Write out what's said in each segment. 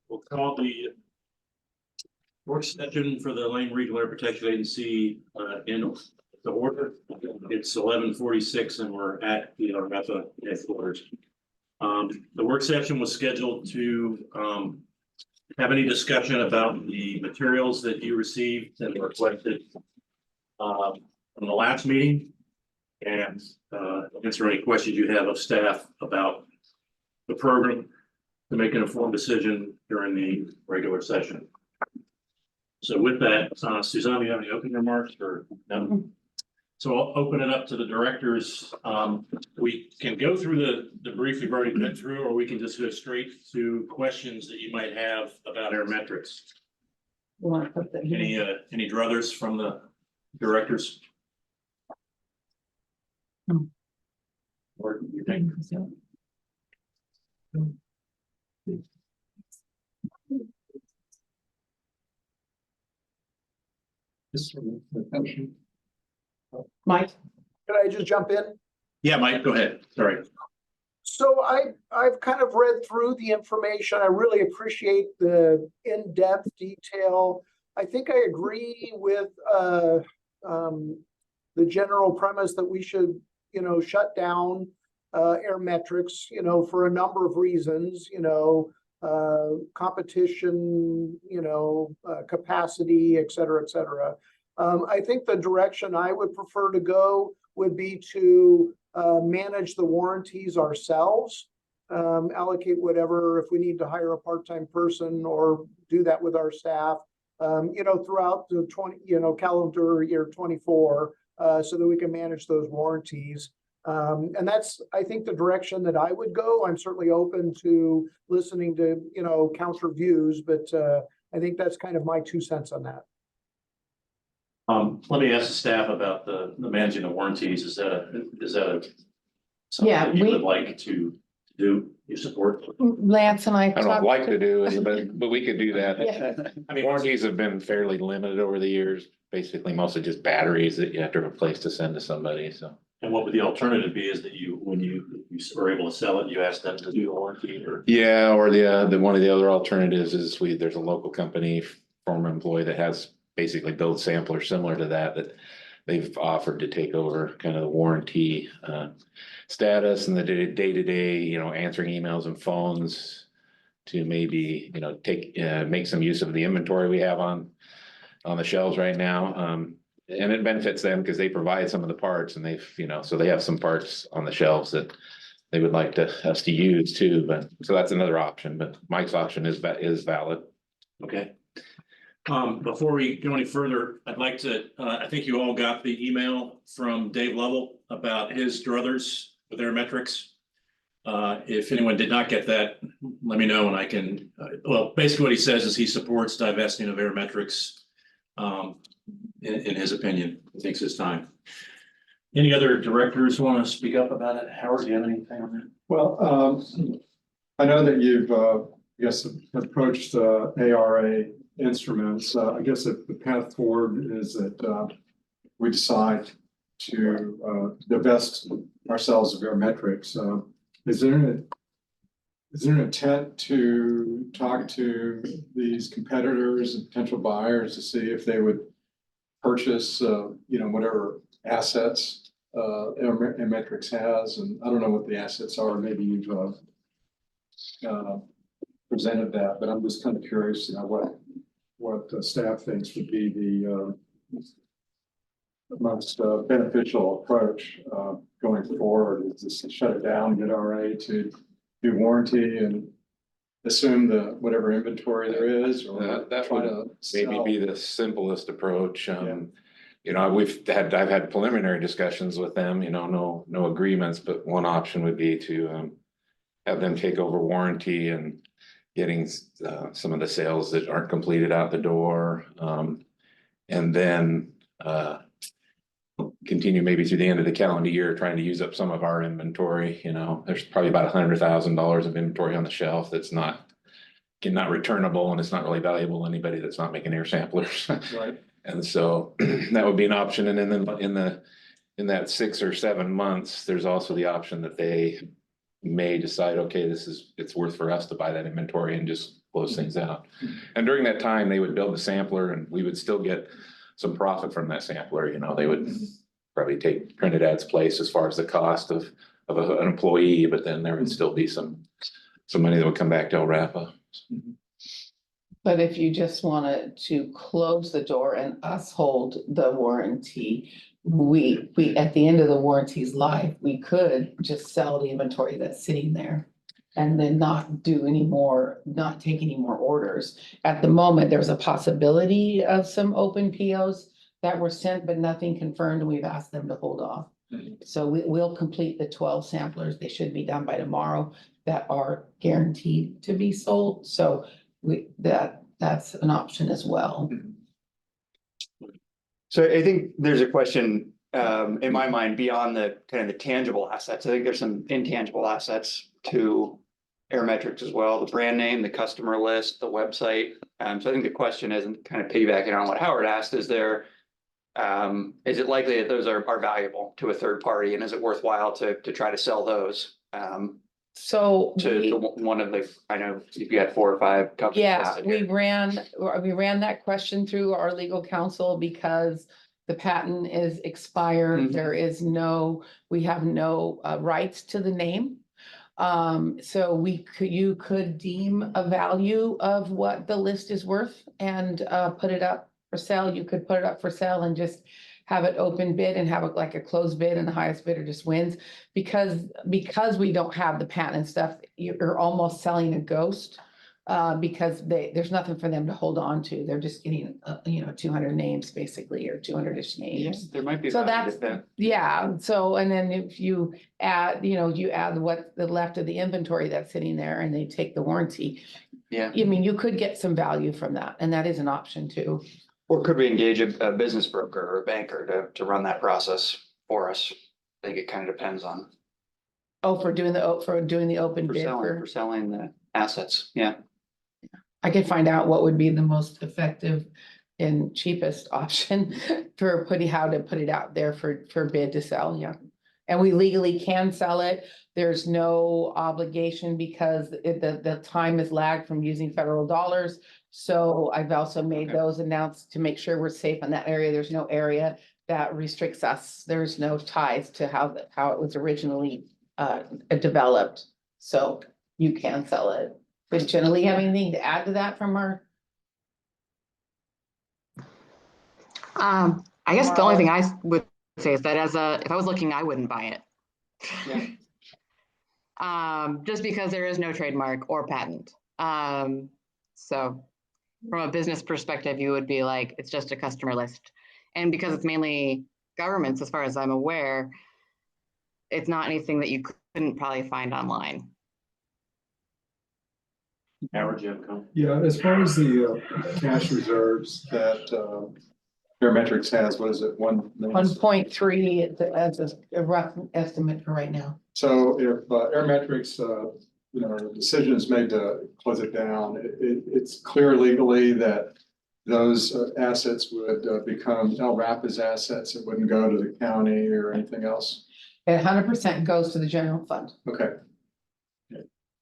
We'll call the work session for the Lane Regional Air Protection Agency in the order. It's 11:46 and we're at the ARMEPA headquarters. The work session was scheduled to have any discussion about the materials that you received and requested from the last meeting, and answer any questions you have of staff about the program to make an informed decision during the regular session. So with that, Suzanne, do you have any opening remarks or no? So I'll open it up to the directors. We can go through the brief we've already been through, or we can just go straight to questions that you might have about Airmetrics. Any druthers from the directors? Or you think? Mike? Could I just jump in? Yeah, Mike, go ahead. Sorry. So I've kind of read through the information. I really appreciate the in-depth detail. I think I agree with the general premise that we should, shut down Airmetrics, for a number of reasons, competition, capacity, et cetera, et cetera. I think the direction I would prefer to go would be to manage the warranties ourselves, allocate whatever, if we need to hire a part-time person or do that with our staff, throughout the calendar year 24, so that we can manage those warranties. And that's, I think, the direction that I would go. I'm certainly open to listening to, counter views, but I think that's kind of my 2 cents on that. Let me ask the staff about the managing the warranties. Is that a something Yeah, that you would like to do? You support? Lance and I. I don't like to do it, but we could do that. Yeah. I mean, Warranties have been fairly limited over the years, basically mostly just batteries that you have to replace to send to somebody, so. and what would the alternative be is that when you were able to sell it, you asked them to do the warranty or? Yeah, or the one of the other alternatives is there's a local company, former employee that has basically built samplers similar to that they've offered to take over kind of the warranty status and the day-to-day, answering emails and phones to maybe, make some use of the inventory we have on the shelves right now. And it benefits them because they provide some of the parts and they've, so they have some parts on the shelves that they would like us to use too, but so that's another option, but Mike's option is valid. Okay. Before we go any further, I'd like to, I think you all got the email from Dave Lovell about his druthers with Airmetrics. If anyone did not get that, let me know and I can, well, basically what he says is he supports divesting of Airmetrics. In his opinion, he thinks it's time. Any other directors want to speak up about it? Howard, do you have anything on that? Well, I know that you've, approached ARA instruments. I guess if the path forward is that we decide to divest ourselves of Airmetrics, is there an intent to talk to these competitors and potential buyers to see if they would purchase, whatever assets Airmetrics has? And I don't know what the assets are. Maybe you've presented that, but I'm just kind of curious, what the staff thinks would be the most beneficial approach going forward. Is just to shut it down, get RA to do warranty and assume whatever inventory there is, or That try would to maybe sell. be the simplest approach. I've had preliminary discussions with them, no agreements, but one option would be to have them take over warranty and getting some of the sales that aren't completed out the door. And then continue maybe through the end of the calendar year, trying to use up some of our inventory. There's probably about $100,000 of inventory on the shelf that's not returnable, and it's not really valuable to anybody that's not making air samplers. Right. And so that would be an option. And then in that 6 or 7 months, there's also the option that they may decide, okay, it's worth for us to buy that inventory and just close things out. And during that time, they would build the sampler and we would still get some profit from that sampler, they would probably take Trinidad's place as far as the cost of an employee, but then there would still be some money that would come back to El Rapa. But if you just wanted to close the door and us hold the warranty, we, at the end of the warranty's life, we could just sell the inventory that's sitting there. And then not do any more, not take any more orders. At the moment, there's a possibility of some open POs that were sent, but nothing confirmed. We've asked them to hold off. So we'll complete the 12 samplers. They should be done by tomorrow that are guaranteed to be sold. So that's an option as well. So I think there's a question in my mind beyond the kind of the tangible assets. I think there's some intangible assets to Aerometrics as well, the brand name, the customer list, the website. So I think the question is, and kind of piggybacking on what Howard asked, is it likely that those are valuable to a third party, and is it worthwhile to try to sell those? So To one of the, I know you've got 4 or 5 companies. yeah, listed we here. ran that question through our legal counsel because the patent is expired. Mhm. We have no rights to the name. So you could deem a value of what the list is worth and put it up for sale. You could put it up for sale and just have it open bid and have it like a closed bid, and the highest bidder just wins. Because we don't have the patent and stuff, you're almost selling a ghost. Because there's nothing for them to hold on to. They're just getting, 200 names basically, or 200-ish names. Yes, there might be. So value that's, to that. yeah, so, and then if you add, you add what the left of the inventory that's sitting there and they take the warranty. Yeah. I mean, you could get some value from that, and that is an option too. Or could we engage a business broker or a banker to run that process for us? I think it kind of depends on Oh, for doing the open bid for selling the assets. Yeah. I could find out what would be the most effective and cheapest option for how to put it out there for bid to sell, yeah. And we legally can sell it. There's no obligation because the time is lagged from using federal dollars. So I've also made Okay. those announced to make sure we're safe in that area. There's no area that restricts us. There's no ties to how it was originally developed. So you can sell it. Does Jenny have anything to add to that from our? I guess the only thing I would say is that if I was looking, I wouldn't buy it. Just because there is no trademark or patent. So from a business perspective, you would be like, it's just a customer list. And because it's mainly governments, as far as I'm aware, it's not anything that you couldn't probably find online. Howard, you have a comment? Yeah, as far as the cash reserves that Aerometrics has, what is it, 1.3 as a rough estimate for right now. So if Aerometrics, the decision is made to close it down, it's clear legally that those assets would become El Rapa's assets. It wouldn't go to the county or anything else. 100% goes to the general fund. Okay.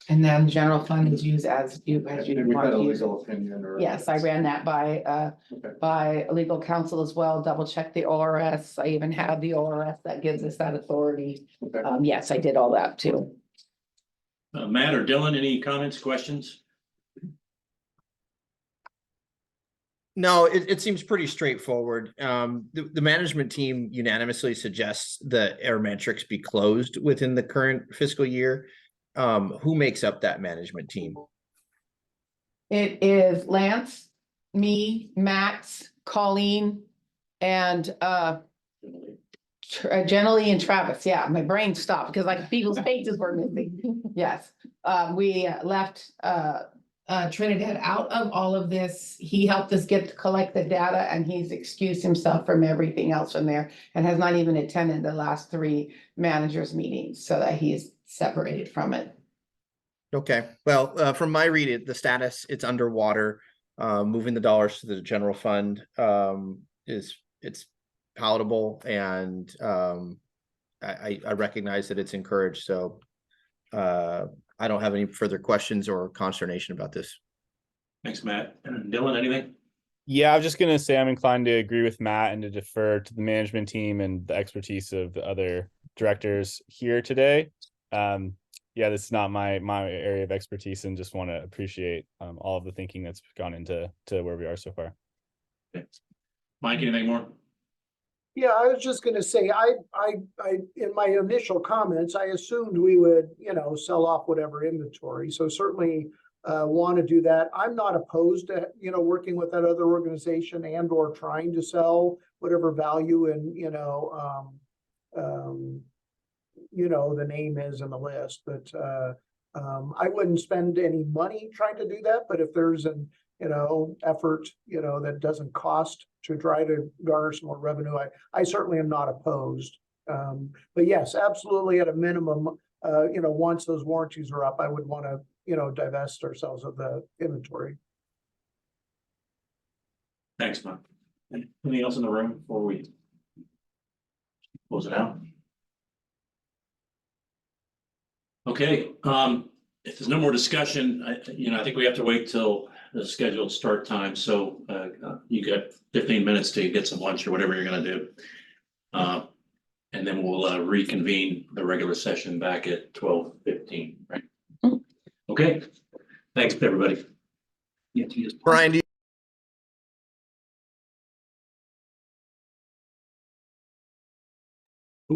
And then general fund is used as you And we want had a to use it. legal opinion or. Yes, I ran that by legal counsel as well, double checked the ORS. I even have the ORS that gives us that authority. Okay. Yes, I did all that too. Matt or Dylan, any comments, questions? No, it seems pretty straightforward. The management team unanimously suggests that Aerometrics be closed within the current fiscal year. Who makes up that management team? It is Lance, me, Max, Colleen, and Jenny and Travis. Yeah, my brain stopped because like people's faces were missing. Yes, we left Trinidad out of all of this. He helped us collect the data, and he's excused himself from everything else from there, and has not even attended the last 3 managers meetings, so that he's separated from it. Okay, well, from my read, the status, it's underwater. Moving the dollars to the general fund it's palatable, and I recognize that it's encouraged. So I don't have any further questions or consternation about this. Thanks, Matt. And Dylan, anything? Yeah, I was just gonna say I'm inclined to agree with Matt and to defer to the management team and the expertise of the other directors here today. Yeah, this is not my area of expertise, and just want to appreciate all of the thinking that's gone into where we are so far. Mike, anything more? Yeah, I was just gonna say, in my initial comments, I assumed we would, sell off whatever inventory. So certainly want to do that. I'm not opposed to, working with that other organization and or trying to sell whatever value and, the name is in the list, but I wouldn't spend any money trying to do that. But if there's an, effort, that doesn't cost to try to garner some more revenue, I certainly am not opposed. But yes, absolutely at a minimum, once those warranties are up, I would want to, divest ourselves of the inventory. Thanks, Mike. Anything else in the room before we close it out? Okay, if there's no more discussion, I think we have to wait till the scheduled start time. So you got 15 minutes to get some lunch or whatever you're gonna do. And then we'll reconvene the regular session back at 12:15, right? Okay, thanks, everybody. Brian, do you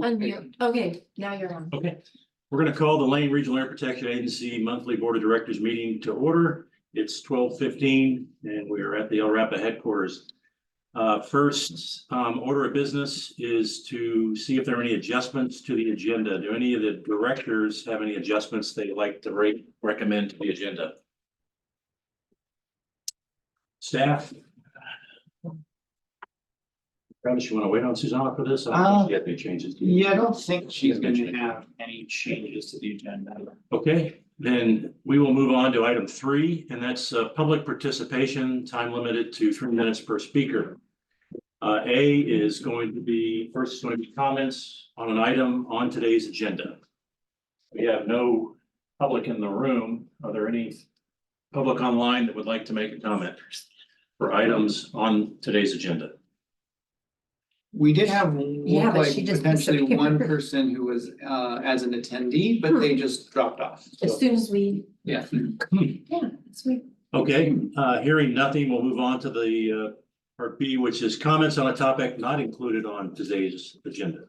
Unmute. Okay, now you're on. Okay, we're gonna call the Lane Regional Air Protection Agency monthly Board of Directors meeting to order. It's 12:15 and we are at the El Rapa headquarters. First, order of business is to see if there are any adjustments to the agenda. Do any of the directors have any adjustments they'd like to recommend to the agenda? Staff? Travis, you want to wait on Susanna for this? I don't think she had any changes. Yeah, I don't think she's gonna have any changes to the agenda. Okay, then we will move on to item 3, and that's public participation, time limited to 3 minutes per speaker. A is going to be, first is going to be comments on an item on today's agenda. We have no public in the room. Are there any public online that would like to make a comment for items on today's agenda? We did have, Yeah, look but like she just potentially one disappeared. person who was as an attendee, but they just dropped off. As soon as we, Yeah. yeah, sweet. Okay, hearing nothing, we'll move on to the part B, which is comments on a topic not included on today's agenda.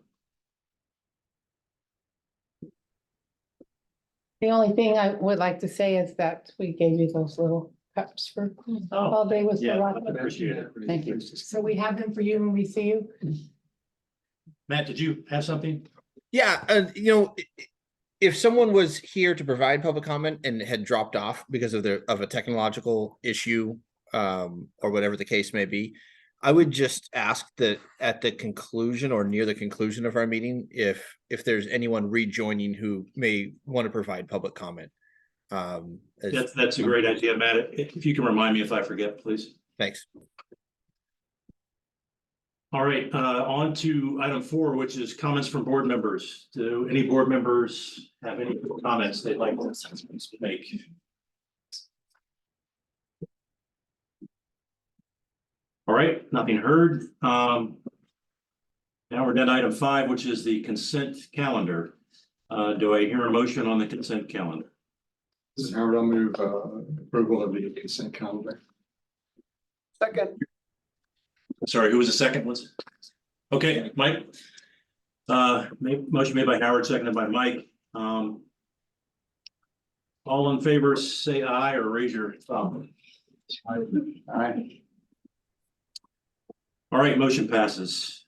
The only thing I would like to say is that we gave you those little cups for all day with the Yeah, rock. I appreciate it. Thank you. So we have them for you when we see you. Matt, did you have something? Yeah, if someone was here to provide public comment and had dropped off because of a technological issue, or whatever the case may be, I would just ask that at the conclusion or near the conclusion of our meeting, if there's anyone rejoining who may want to provide public comment. That's a great idea, Matt. If you can remind me if I forget, please. Thanks. All right, on to item 4, which is comments from board members. Do any board members have any comments they'd like to make? All right, nothing heard. Now we're down to item 5, which is the consent calendar. Do I hear a motion on the consent calendar? This is Howard. I'll move approval of the consent calendar. Second, Sorry, who was the second one? Okay, Mike. Motion made by Howard, seconded by Mike. All in favor, say aye or raise your thumb. All right. All right, motion passes.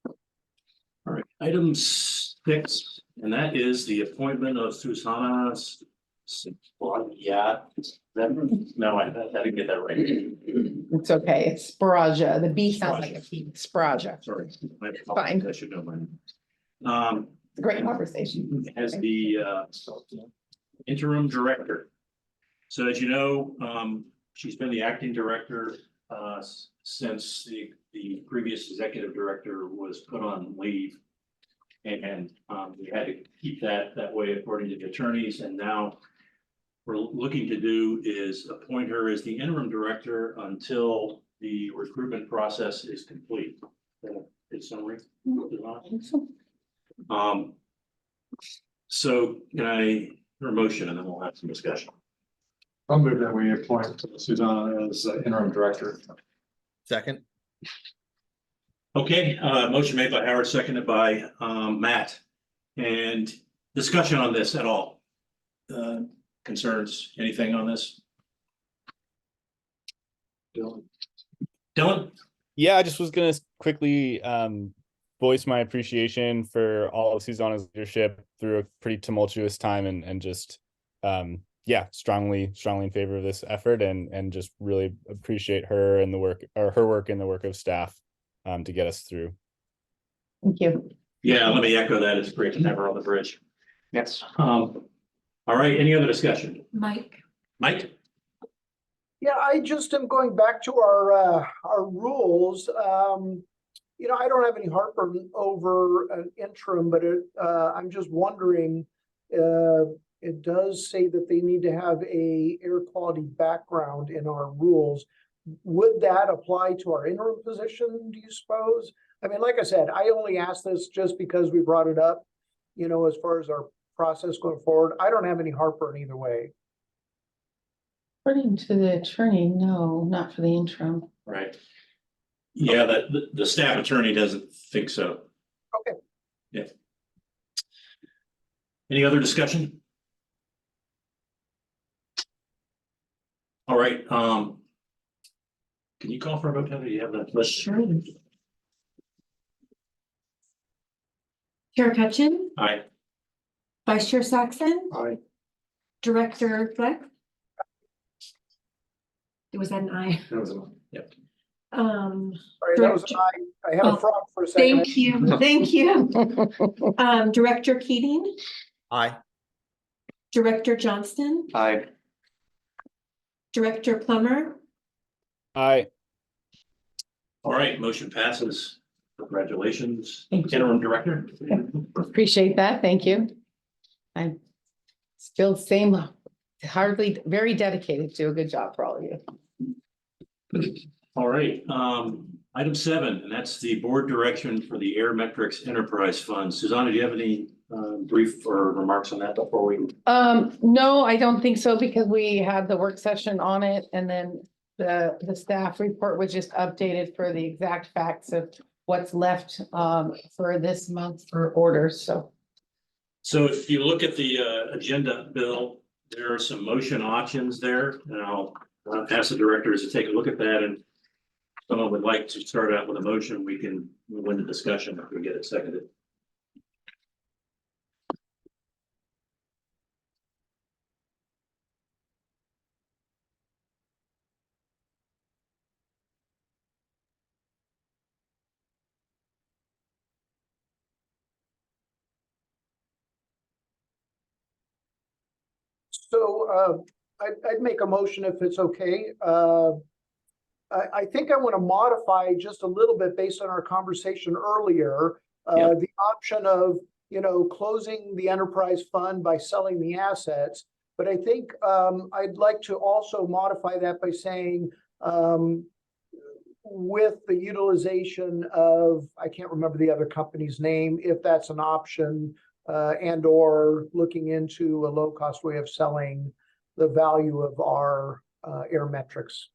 All right, item 6, and that is the appointment of Susanna. Yeah, no, I didn't get that right. It's okay. It's Sparaja. The B sounds like a P. Sparaja. Sorry. Fine. I should know by now. It's a great conversation. As the interim director. So as you know, she's been the acting director since the previous executive director was put on leave. And we had to keep that way according to the attorneys, and now we're looking to do is appoint her as the interim director until the recruitment process is complete. In summary. So can I hear a motion and then we'll have some discussion. I'll move that we appoint Susanna as interim director. Second. Okay, motion made by Howard, seconded by Matt. And discussion on this at all? Concerns, anything on this? Dylan? Yeah, I just was gonna quickly voice my appreciation for all of Susanna's leadership through a pretty tumultuous time and just yeah, strongly in favor of this effort and just really appreciate her and the work or her work and the work of staff to get us through. Thank you. Yeah, let me echo that. It's great to have her on the bridge. Yes. All right, any other discussion? Mike, Mike? Yeah, I just am going back to our rules. You know, I don't have any heartburn over an interim, but I'm just wondering, it does say that they need to have a air quality background in our rules. Would that apply to our interim position, do you suppose? I mean, like I said, I only asked this just because we brought it up, you know, as far as our process going forward. I don't have any heartburn either way. According to the attorney, no, not for the interim. Right. Yeah, the staff attorney doesn't think so. Okay. Yeah. Any other discussion? All right, can you call for a vote, Heather? You have that list? sure. Chair Ketchin, Aye. Vice Chair Saxon, Aye. Director Fleck. Was that an aye? That was Yep. Sorry, that was I had a Oh, frog for a second. Thank you, thank you. Director Keating, Aye. Director Johnston, Aye. Director Plummer, Aye. All right, motion passes. Congratulations, Thank you. interim director. Appreciate that. Thank you. I'm still same, hardly, very dedicated to a good job for all of you. All right, item 7, and that's the board direction for the Airmetrics Enterprise Fund. Susanna, do you have any brief or remarks on that before we? No, I don't think so, because we had the work session on it, and then the staff report was just updated for the exact facts of what's left for this month for orders, so. So if you look at the agenda, Bill, there are some motion options there, and I'll ask the directors to take a look at that, and if someone would like to start out with a motion, we can move into discussion if we get it seconded. So I'd make a motion if it's okay. I think I want to modify just a little bit based on our conversation earlier. Yeah. The option of, you know, closing the enterprise fund by selling the assets. But I think I'd like to also modify that by saying with the utilization of, I can't remember the other company's name, if that's an option, and or looking into a low-cost way of selling the value of our Airmetrics.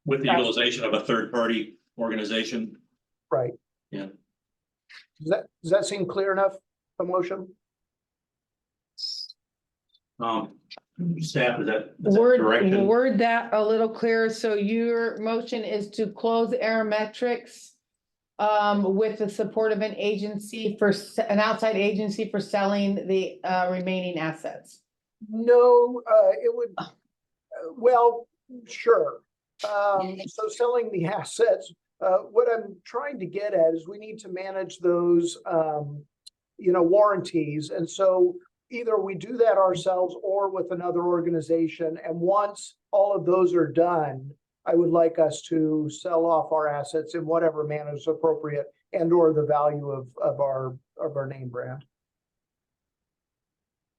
With the utilization of a third-party organization. Right. Yeah. Does that seem clear enough, the motion? Staff, is that direction? Word that a little clearer, so your motion is to close Airmetrics with the support of an agency an outside agency for selling the remaining assets. No, it would, well, sure. So selling the assets, what I'm trying to get at is we need to manage those, you know, warranties. And so either we do that ourselves or with another organization. And once all of those are done, I would like us to sell off our assets in whatever manner is appropriate, and or the value of our name brand.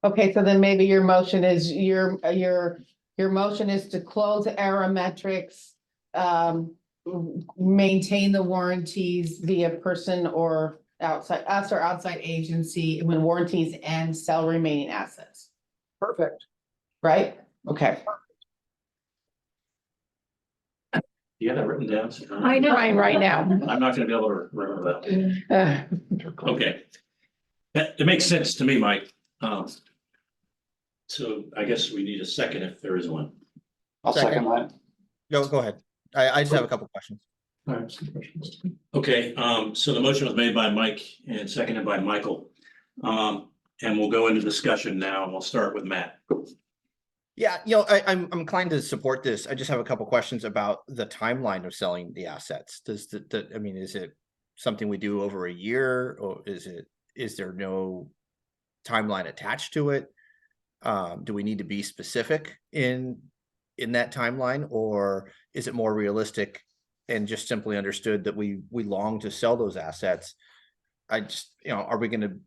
Okay, so then maybe your motion is, your motion is to close Aerometrics, maintain the warranties via person or outside, us or outside agency when warranties end, sell remaining assets, Perfect. right? Okay. You have that written down? I know. Trying right now. I'm not gonna be able to remember that. Okay. It makes sense to me, Mike. So I guess we need a second if there is one. I'll second that. Go ahead. I just have a couple questions. I have some questions. Okay, so the motion was made by Mike and seconded by Michael. And we'll go into discussion now, and we'll start with Matt. Yeah, I'm inclined to support this. I just have a couple questions about the timeline of selling the assets. Does I mean, is it something we do over a year, or is there no timeline attached to it? Do we need to be specific in that timeline, or is it more realistic and just simply understood that we long to sell those assets? I just, are we going to,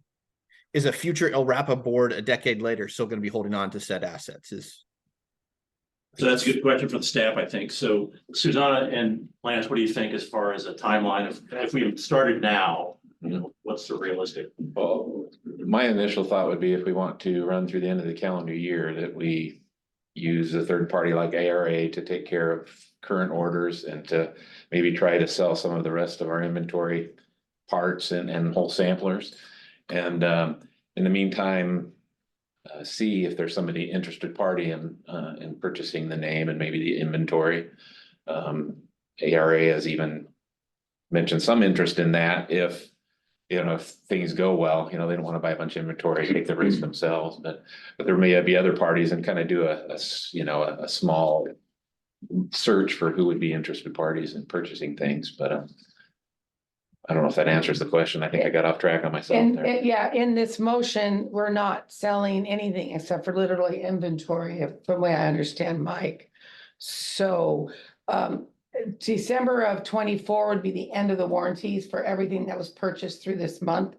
is a future ILRAPA board a decade later still going to be holding on to said assets? So that's a good question for the staff, I think. So Susanna and Lance, what do you think as far as a timeline of, if we started now, what's the realistic? Well, my initial thought would be if we want to run through the end of the calendar year, that we use a third party like ARA to take care of current orders and to maybe try to sell some of the rest of our inventory parts and whole samplers. And in the meantime, see if there's somebody interested party in purchasing the name and maybe the inventory. ARA has even mentioned some interest in that if things go well, they don't want to buy a bunch of inventory, take the risk themselves, but there may be other parties and kind of do a small search for who would be interested parties in purchasing things, but I don't know if that answers the question. I think I got off track on myself there. In this motion, we're not selling anything except for literally inventory, from the way I understand, Mike. So, December of 24 would be the end of the warranties for everything that was purchased through this month.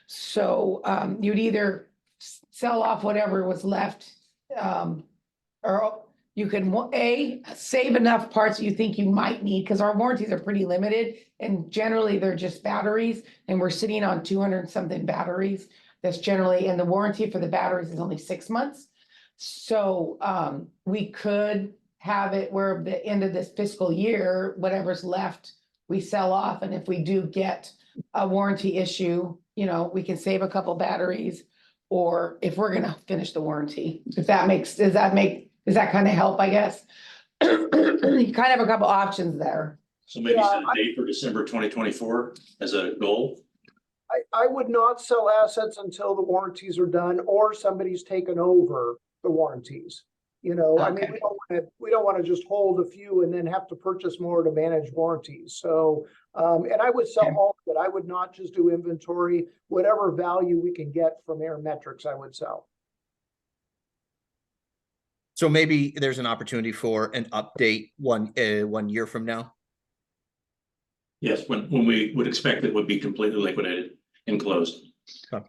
So, you'd either sell off whatever was left, or you can save enough parts that you think you might need, because our warranties are pretty limited and generally they're just batteries, and we're sitting on 200 something batteries. That's generally, and the warranty for the batteries is only 6 months. So we could have it where the end of this fiscal year, whatever's left, we sell off. And if we do get a warranty issue, we can save a couple batteries, or if we're gonna finish the warranty, does that kind of help, I guess? You kind of have a couple options there. So maybe set a date for December 2024 as a goal. I would not sell assets until the warranties are done or somebody's taken over the warranties. I mean, Okay. we don't want to just hold a few and then have to purchase more to manage warranties. So, and I would sell all of it. I would not just do inventory. Whatever value we can get from Aerometrics, I would sell. So maybe there's an opportunity for an update 1 year from now. Yes, when we would expect it would be completely liquidated and closed.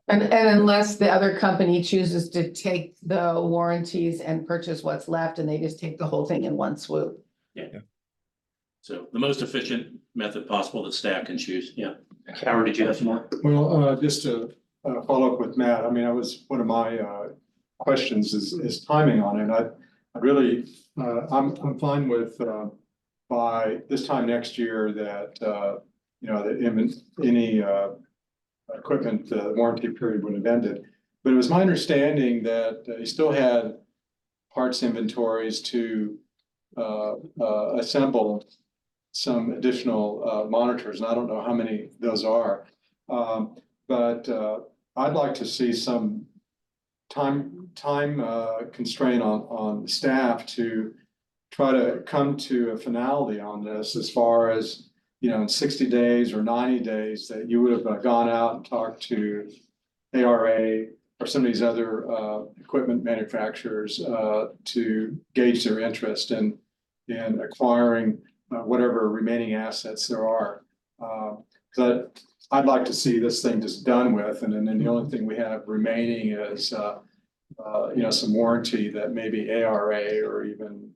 And unless the other company chooses to take the warranties and purchase what's left, and they just take the whole thing in one swoop. Yeah. So the most efficient method possible that staff can choose. Yeah. Howard, did you have some more? Well, just to follow up with Matt, I mean, one of my questions is timing on it. I really, I'm fine with by this time next year that, any equipment warranty period would have ended. But it was my understanding that you still had parts inventories to assemble some additional monitors, and I don't know how many those are. But I'd like to see some time constraint on the staff to try to come to a finality on this, as far as, in 60 days or 90 days, that you would have gone out and talked to ARA or some of these other equipment manufacturers to gauge their interest in acquiring whatever remaining assets there are. I'd like to see this thing just done with, and then the only thing we have remaining is, some warranty that maybe ARA or even,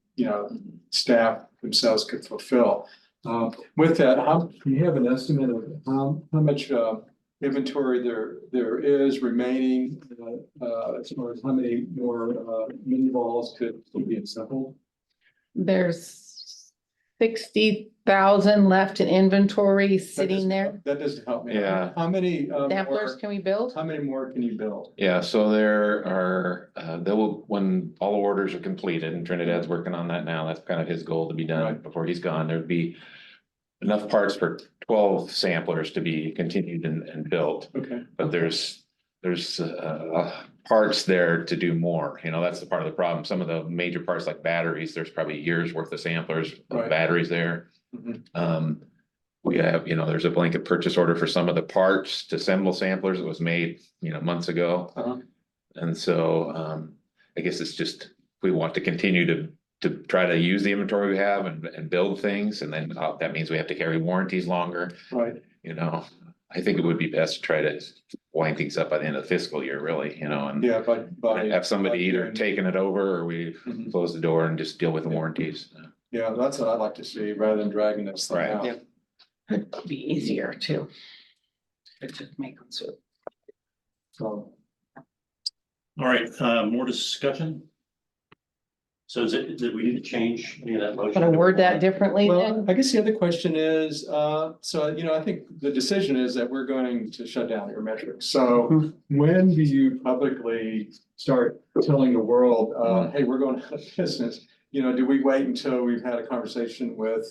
staff themselves could fulfill. With that, do you have an estimate of how much, inventory there is remaining, as far as how many more, mini balls could be assembled? There's 60,000 left in inventory sitting there. That doesn't help me. Yeah. How many, Samplers can we build? how many more can you build? Yeah, so there are, when all the orders are completed, and Trinidad's working on that now, that's kind of his goal to be done Right. before he's gone, there'd be enough parts for 12 samplers to be continued and built, Okay. but there's parts there to do more, that's the part of the problem. Some of the major parts like batteries, there's probably years worth of samplers of Right. batteries there. Mhm. We have, there's a blanket purchase order for some of the parts to assemble samplers that was made, months ago. Uh-huh. And so, I guess it's just, we want to continue to try to use the inventory we have and build things, and then that means we have to carry warranties longer, Right. I think it would be best to try to wind things up by the end of the fiscal year, really, and Yeah, by. have somebody either June. taking it over, or we Mhm. close the door and just deal with the warranties. Yeah, that's what I'd like to see, rather than dragging this thing Right. out. Yeah. It'd be easier too. To make them so. So, All right, more discussion? So did we need to change any of that motion? Can I word that differently well, then? I guess the other question is, I think the decision is that we're going to shut down Airmetrics. So when do you publicly start telling the world, hey, we're going out of business? Do we wait until we've had a conversation with,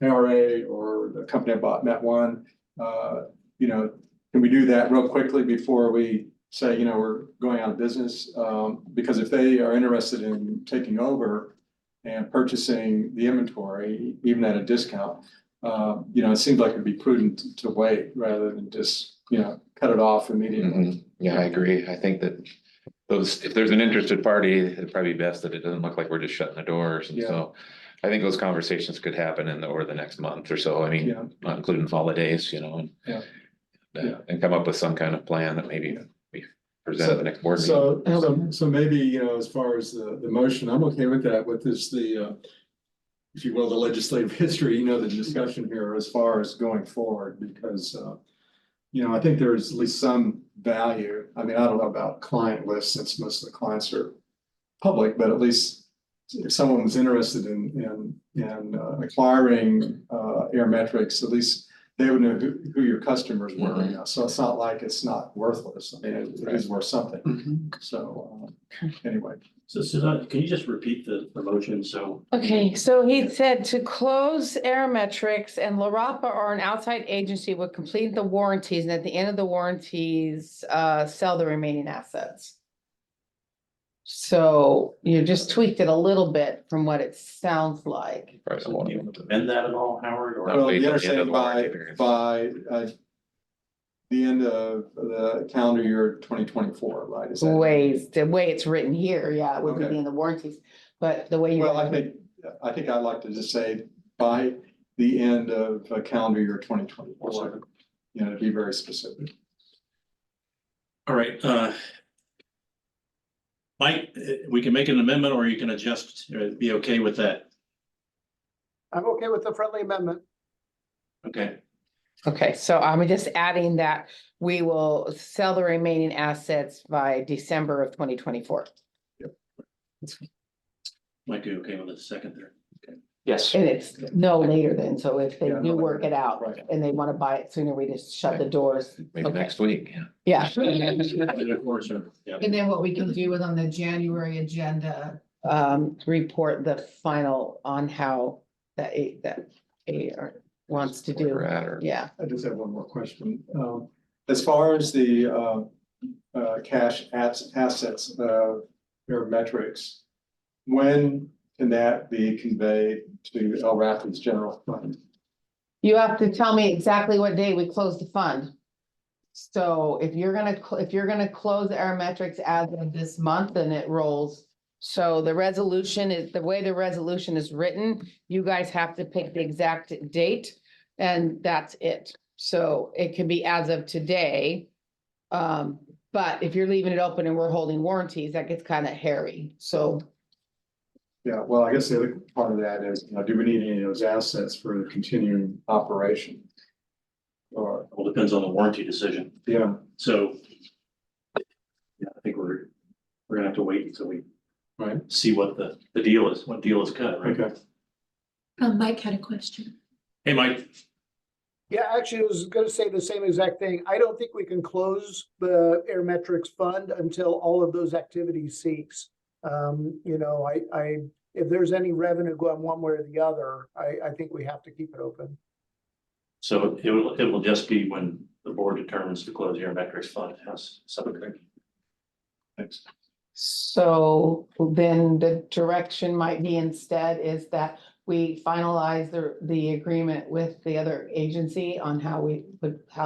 ARA or the company I bought, Net1? Can we do that real quickly before we say, we're going out of business? Because if they are interested in taking over and purchasing the inventory, even at a discount, it seems like it'd be prudent to wait rather than just, cut it off immediately. Mhm. Yeah, I agree. I think that if there's an interested party, it'd probably be best that it doesn't look like we're just shutting the doors. And Yeah. so I think those conversations could happen over the next month or so. I mean, Yeah. not including holidays, Yeah. and come up with some kind of plan that maybe we present at the next board meeting. So maybe, as far as the motion, I'm okay with that, with this, if you will, the legislative history, the discussion here as far as going forward, because, I think there's at least some value. I mean, I don't know about client lists, since most of the clients are public, but at least if someone was interested in acquiring, Airmetrics, at least they would know who your customers were, so it's not like it's not worthless. I mean, it is worth something. So, anyway. So Suzanne, can you just repeat the motion? So Okay, so he said to close Aerometrics, and La Rapa or an outside agency would complete the warranties, and at the end of the warranties, sell the remaining assets. So you just tweaked it a little bit from what it sounds like. Right, I so won't- do you amend that at all, Howard? Or Well, wait the till the end of understanding the warranty period. by the end of the calendar year 2024, right? Is that- The way it's written here, yeah, it would be Okay. in the warranties, but the way you. Well, I think I'd like to just say by the end of calendar year 2024, to be very specific. All right, Mike, we can make an amendment or you can adjust, be okay with that. I'm okay with the friendly amendment. Okay, Okay, so I'm just adding that we will sell the remaining assets by December of 2024. might be okay with the second there. Yes. And it's no later than, so if they Yeah, do no work later. it out Right. and they want to buy it sooner, we just shut the doors. Maybe Okay. next week, yeah. Yeah. Of course, yeah. And then what we can do is on the January agenda, report the final on how that wants to Where do. we're at, or- Yeah. I just have one more question. As far as the cash assets of Aerometrics, when can that be conveyed to El Rapids General Fund? You have to tell me exactly what day we close the fund. So if you're gonna close Aerometrics as of this month, then it rolls. So the resolution is, the way the resolution is written, you guys have to pick the exact date. and that's it. So it can be as of today. But if you're leaving it open and we're holding warranties, that gets kind of hairy, so. Yeah, well, I guess the other part of that is, do we need any of those assets for the continuing operation? Or, Well, depends on the warranty decision. yeah, So. Yeah, I think we're gonna have to wait until we right, see what the deal is, what deal is cut, right? okay. Mike had a question. Hey, Mike, Yeah, actually, I was gonna say the same exact thing. I don't think we can close the Airmetrics fund until all of those activities cease. You know, if there's any revenue going one way or the other, I think we have to keep it open. so it will just be when the board determines to close your metrics fund house, something. Thanks. So then the direction might be instead is that we finalize the agreement with the other agency on how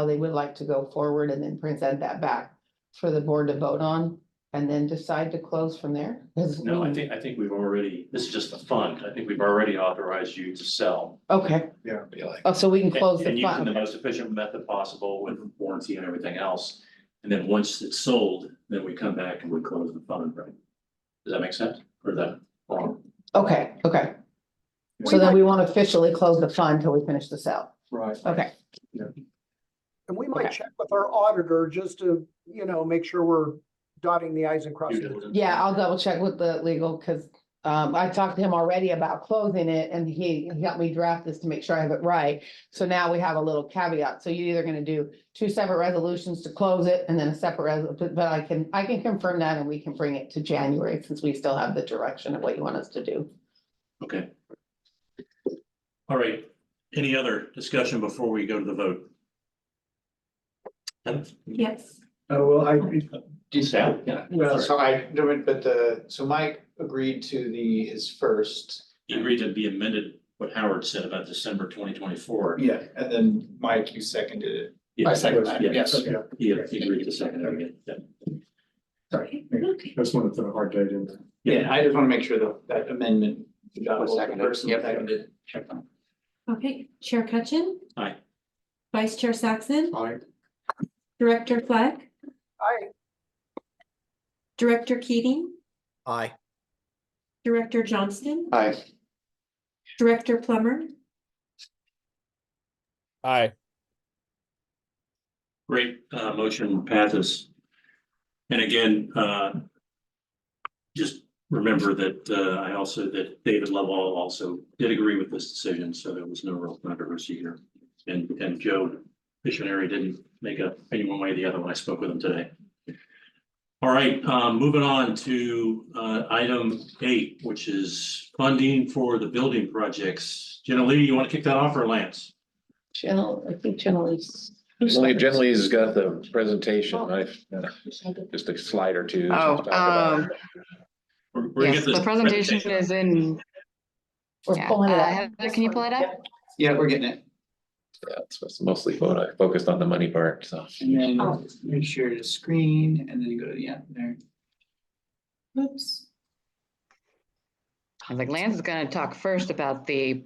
they would like to go forward and then present that back for the board to vote on and then decide to close from there. 'Cause No, I think we've already, this is just the fund. I think we've already authorized you to sell. Okay, Be like, oh, so we can close And the using the fund. most efficient method possible with warranty and everything else. And then once it's sold, then we come back and we close the fund, right? Does that make sense? Or is that wrong? Okay. So then we won't officially close the fund till we finish the sale. Right. Okay, And we might Okay. check with our auditor just to, make sure we're dotting the i's and crossing. Due the diligence. yeah, I'll double check with the legal, cause I talked to him already about closing it and he helped me draft this to make sure I have it right. So now we have a little caveat. So you're either gonna do 2 separate resolutions to close it and then a separate but I can confirm that and we can bring it to January since we still have the direction of what you want us to do. Okay. All right. Any other discussion before we go to the vote? Yes. Oh, well, Sal? Yeah. well, Sorry. so Mike agreed to his first. He agreed to be amended what Howard said about December 2024. Yeah, and then Mike, you seconded it. Yeah, I second that, yes. He agreed to second it again. Yeah. Sorry. Okay. Just wanted to put a hard date in there. Yeah, I just want to make sure that amendment. Was seconded. Person Yep. seconded. Check on. Okay, Chair Cutchin? Aye. Vice Chair Saxon? Aye. Director Fleck? Aye. Director Keating? Aye. Director Johnston? Aye. Director Plummer? Aye. Great, motion passes. And again, just remember that, that David Lovell also did agree with this decision, so there was no real controversy here. And Joe Missionary didn't make up any one way or the other when I spoke with him today. All right, moving on to, item 8, which is funding for the building projects. Jenna Lee, you want to kick that off or Lance? I think Generally's. Generally's got the presentation. I've just a slide or two. to talk about. We're gonna Yes, get this the presentation is in. We're Yeah, pulling it up. Heather, can you pull it up? Yeah, we're getting it. Yeah, it's mostly focused on the money part, so. And then Oh. make sure to screen and then you go to the end there. Oops. I was like, Lance is gonna talk first about the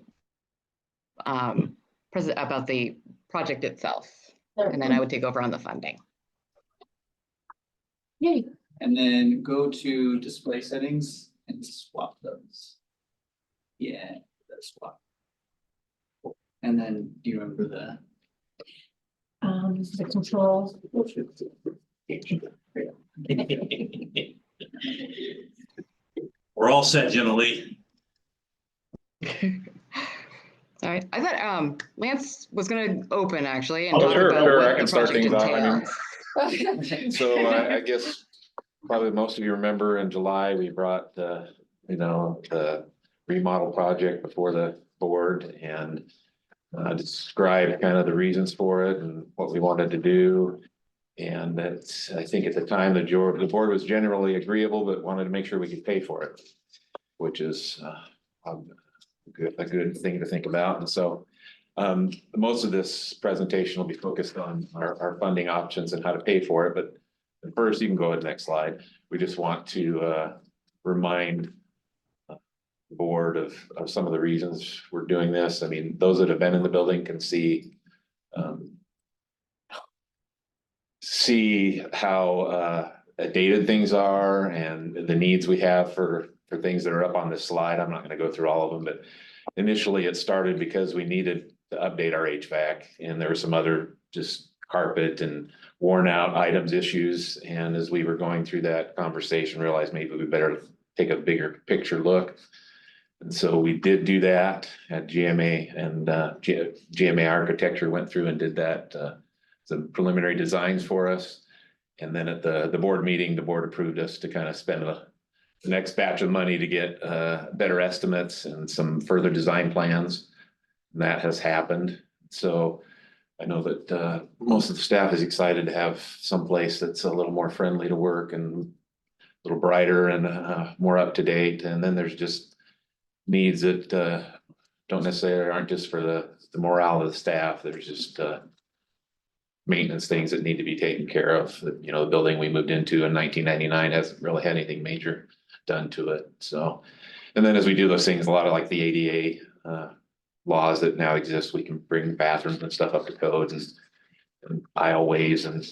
about the project itself, and then I would take over on the funding. Yay. And then go to display settings and swap those. Yeah, that's swap. And then do you remember the? The controls. We're all set, Jenna Lee. All right, I thought Lance was gonna open actually and Oh, talk sure, about sure, I what can the start project things off. I mean, entails. So I guess probably most of you remember in July, we brought the remodel project before the board and described kind of the reasons for it and what we wanted to do. And that's, I think at the time, the board was generally agreeable, but wanted to make sure we could pay for it, which is a good thing to think about. And so most of this presentation will be focused on our funding options and how to pay for it. But first, you can go to the next slide. We just want to remind board of some of the reasons we're doing this. I mean, those that have been in the building can see how dated things are and the needs we have for things that are up on this slide. I'm not gonna go through all of them, but initially it started because we needed to update our HVAC, and there were some other just carpet and worn out items issues. And as we were going through that conversation, realized maybe we better take a bigger picture look. And so we did do that at GMA, and GMA Architecture went through and did that, some preliminary designs for us. And then at the board meeting, the board approved us to kind of spend the next batch of money to get better estimates and some further design plans. And that has happened. So I know that most of the staff is excited to have someplace that's a little more friendly to work and a little brighter and more up to date. And then there's just needs that don't necessarily aren't just for the morale of the staff. There's just maintenance things that need to be taken care of. You know, the building we moved into in 1999 hasn't really had anything major done to it. So, and then as we do those things, a lot of like the ADA laws that now exist, we can bring bathrooms and stuff up to code and aisleways and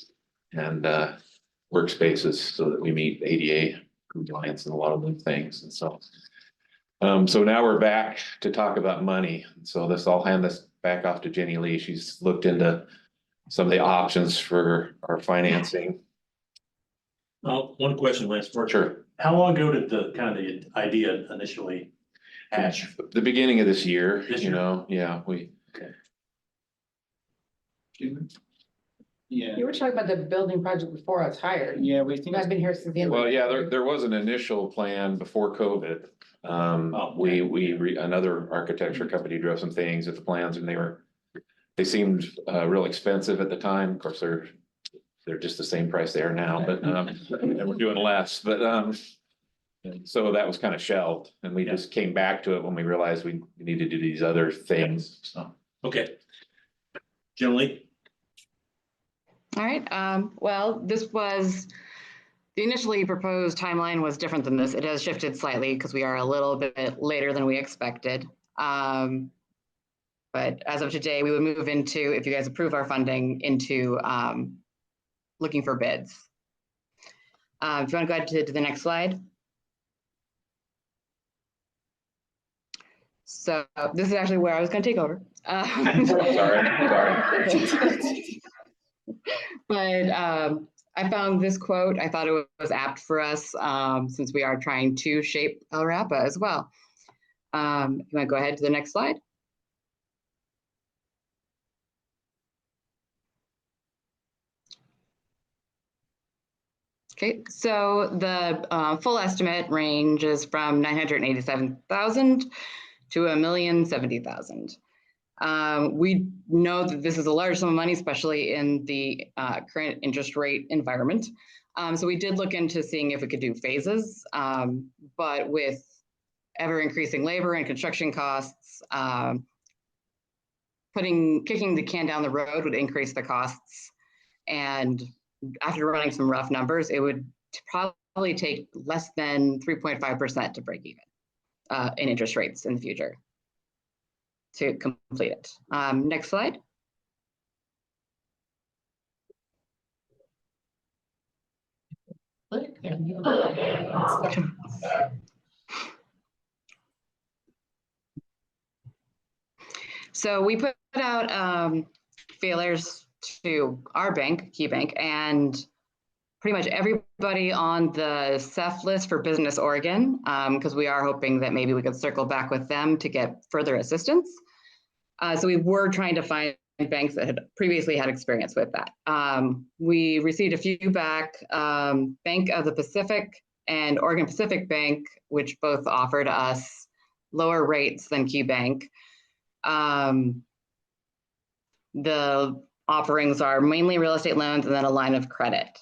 workspaces so that we meet ADA compliance and a lot of those things. And so, so now we're back to talk about money. So I'll hand this back off to Jenny Lee. She's looked into some of the options for our financing. One question, Lance. Sure. How long ago did the idea initially hatch? The beginning of this year, This you year? know, yeah, Yeah, You were talking about the building project before I was hired. yeah, we think. I've been here since the end. of well, yeah, February. there was an initial plan before COVID. Another architecture company drove some things at the plans, and they seemed real expensive at the time. Of course, they're just the same price they are now, but and we're doing less, but and so that was kind of shelved, and we just came back to it when we realized we need to do these other things, so. Okay. Generally, All right, well, the initially proposed timeline was different than this. It has shifted slightly because we are a little bit later than we expected. But as of today, we would move into, if you guys approve our funding, into looking for bids. If you want to go ahead to the next slide. So this is actually where I was going to take over. Sorry. But I found this quote. I thought it was apt for us since we are trying to shape El Rapa as well. You want to go ahead to the next slide? Okay, so the full estimate range is from 987,000 to 1,070,000. We know that this is a large sum of money, especially in the current interest rate environment. So we did look into seeing if we could do phases, but with ever increasing labor and construction costs, kicking the can down the road would increase the costs. And after running some rough numbers, it would probably take less than 3.5% to break even in interest rates in the future to complete it. Next slide. So we put out feelers to our bank, KeyBank, and pretty much everybody on the CEF list for Business Oregon, because we are hoping that maybe we could circle back with them to get further assistance. So we were trying to find banks that had previously had experience with that. We received a few back, Bank of the Pacific and Oregon Pacific Bank, which both offered us lower rates than KeyBank. The offerings are mainly real estate loans and then a line of credit.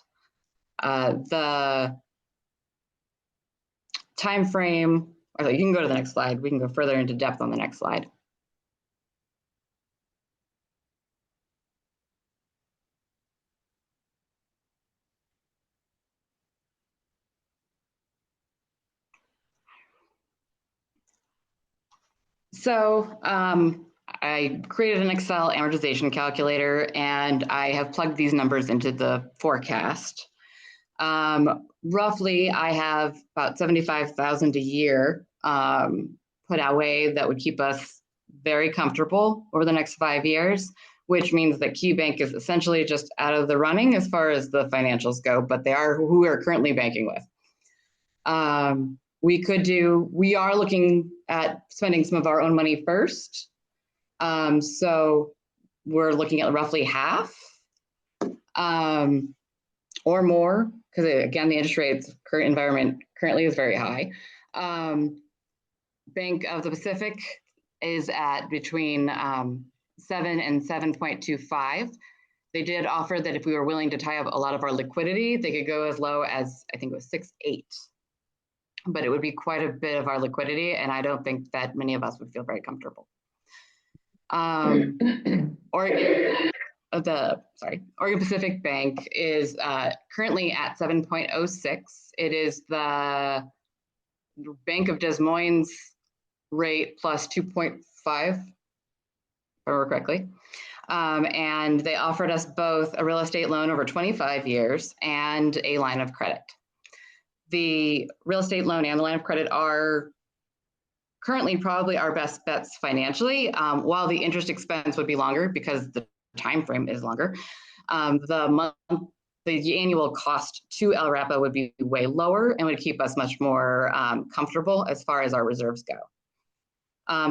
The time frame, or you can go to the next slide. We can go further into depth on the next slide. So I created an Excel amortization calculator and I have plugged these numbers into the forecast. Roughly, I have about 75,000 a year put away that would keep us very comfortable over the next 5 years, which means that KeyBank is essentially just out of the running as far as the financials go, but they are who we're currently banking with. We are looking at spending some of our own money first. So we're looking at roughly half or more, because again, the interest rates current environment currently is very high. Bank of the Pacific is at between 7 and 7.25. They did offer that if we were willing to tie up a lot of our liquidity, they could go as low as, I think it was 6.8. But it would be quite a bit of our liquidity, and I don't think that many of us would feel very comfortable. Oregon Pacific Bank is currently at 7.06. It is the Bank of Des Moines rate plus 2.5, if I remember correctly. And they offered us both a real estate loan over 25 years and a line of credit. The real estate loan and the line of credit are currently probably our best bets financially, while the interest expense would be longer because the time frame is longer. The annual cost to El Rapa would be way lower and would keep us much more comfortable as far as our reserves go.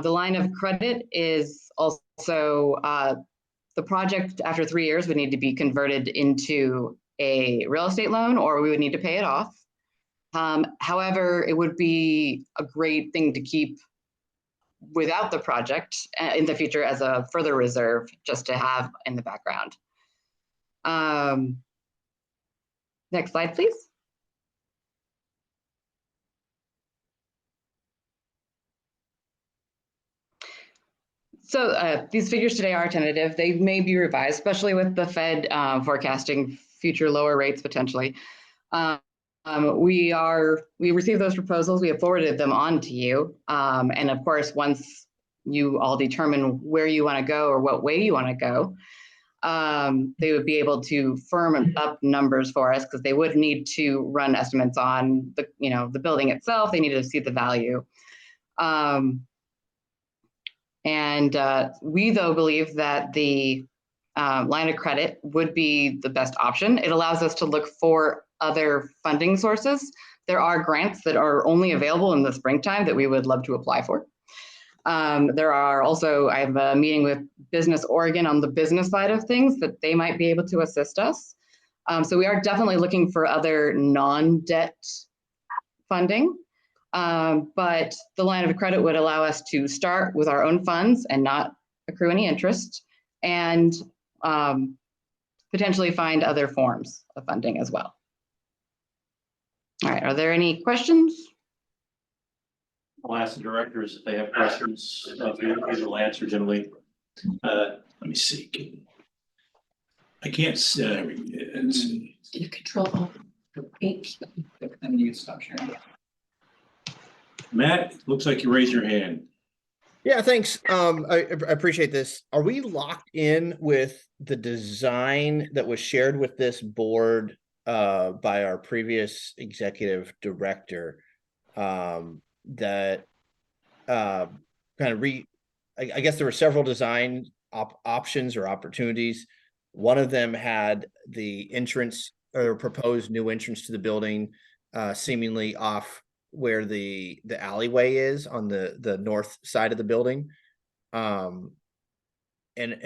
The line of credit is also the project after 3 years would need to be converted into a real estate loan, or we would need to pay it off. However, it would be a great thing to keep without the project in the future as a further reserve, just to have in the background. Next slide, please. So these figures today are tentative. They may be revised, especially with the Fed forecasting future lower rates potentially. We received those proposals, we have forwarded them on to you. And of course, once you all determine where you want to go or what way you want to go, they would be able to firm up numbers for us, because they would need to run estimates on the building itself. They needed to see the value. We though believe that the line of credit would be the best option. It allows us to look for other funding sources. There are grants that are only available in the springtime that we would love to apply for. There are also, I have a meeting with Business Oregon on the business side of things that they might be able to assist us. So we are definitely looking for other non-debt funding. But the line of credit would allow us to start with our own funds and not accrue any interest, and potentially find other forms of funding as well. All right, are there any questions? I'll ask the directors if they have questions. These will answer generally. Let me see. I can't see. You control H. And you can stop sharing. Matt, looks like you raised your hand. Yeah, thanks. I appreciate this. Are we locked in with the design that was shared with this board by our previous executive director? That I guess there were several design options or opportunities. One of them had the entrance or proposed new entrance to the building seemingly off where the alleyway is on the north side of the building. And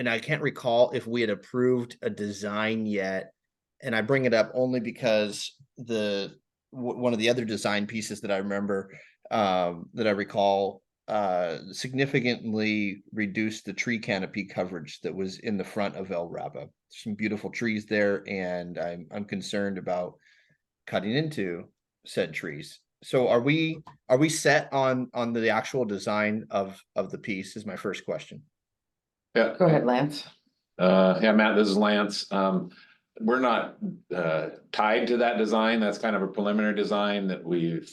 I can't recall if we had approved a design yet. And I bring it up only because one of the other design pieces that I remember that I recall significantly reduced the tree canopy coverage that was in the front of El Rapa. Some beautiful trees there, and I'm concerned about cutting into said trees. So are we set on the actual design of the piece is my first question. Yeah. Go ahead, Lance. Yeah, Matt, this is Lance. we're not tied to that design. That's kind of a preliminary design that we've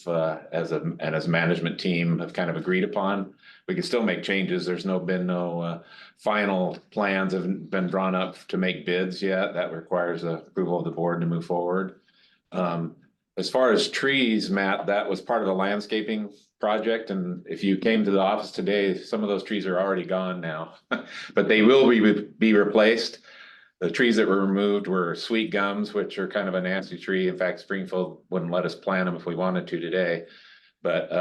as a management team have kind of agreed upon. We can still make changes. There's been no final plans haven't been drawn up to make bids yet. That requires approval of the board to move forward. As far as trees, Matt, that was part of the landscaping project, and if you came to the office today, some of those trees are already gone now, but they will be replaced. The trees that were removed were sweet gums, which are kind of a nasty tree. In fact, Springfield wouldn't let us plant them if we wanted to today. But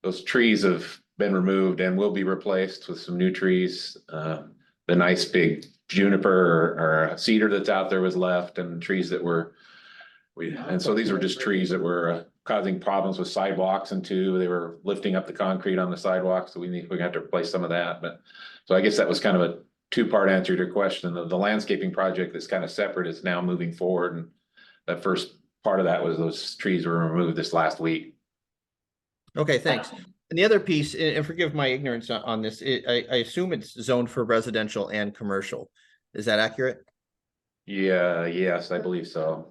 those trees have been removed and will be replaced with some new trees. The nice big juniper or cedar that's out there was left, and trees that were and so these were just trees that were causing problems with sidewalks, and they were lifting up the concrete on the sidewalk. So we got to replace some of that. But so I guess that was kind of a two-part answer to your question. The landscaping project that's kind of separate is now moving forward. And that first part of that was those trees were removed this last week. Okay, thanks. And the other piece, and forgive my ignorance on this, I assume it's zoned for residential and commercial. Is that accurate? Yeah, yes, I believe so.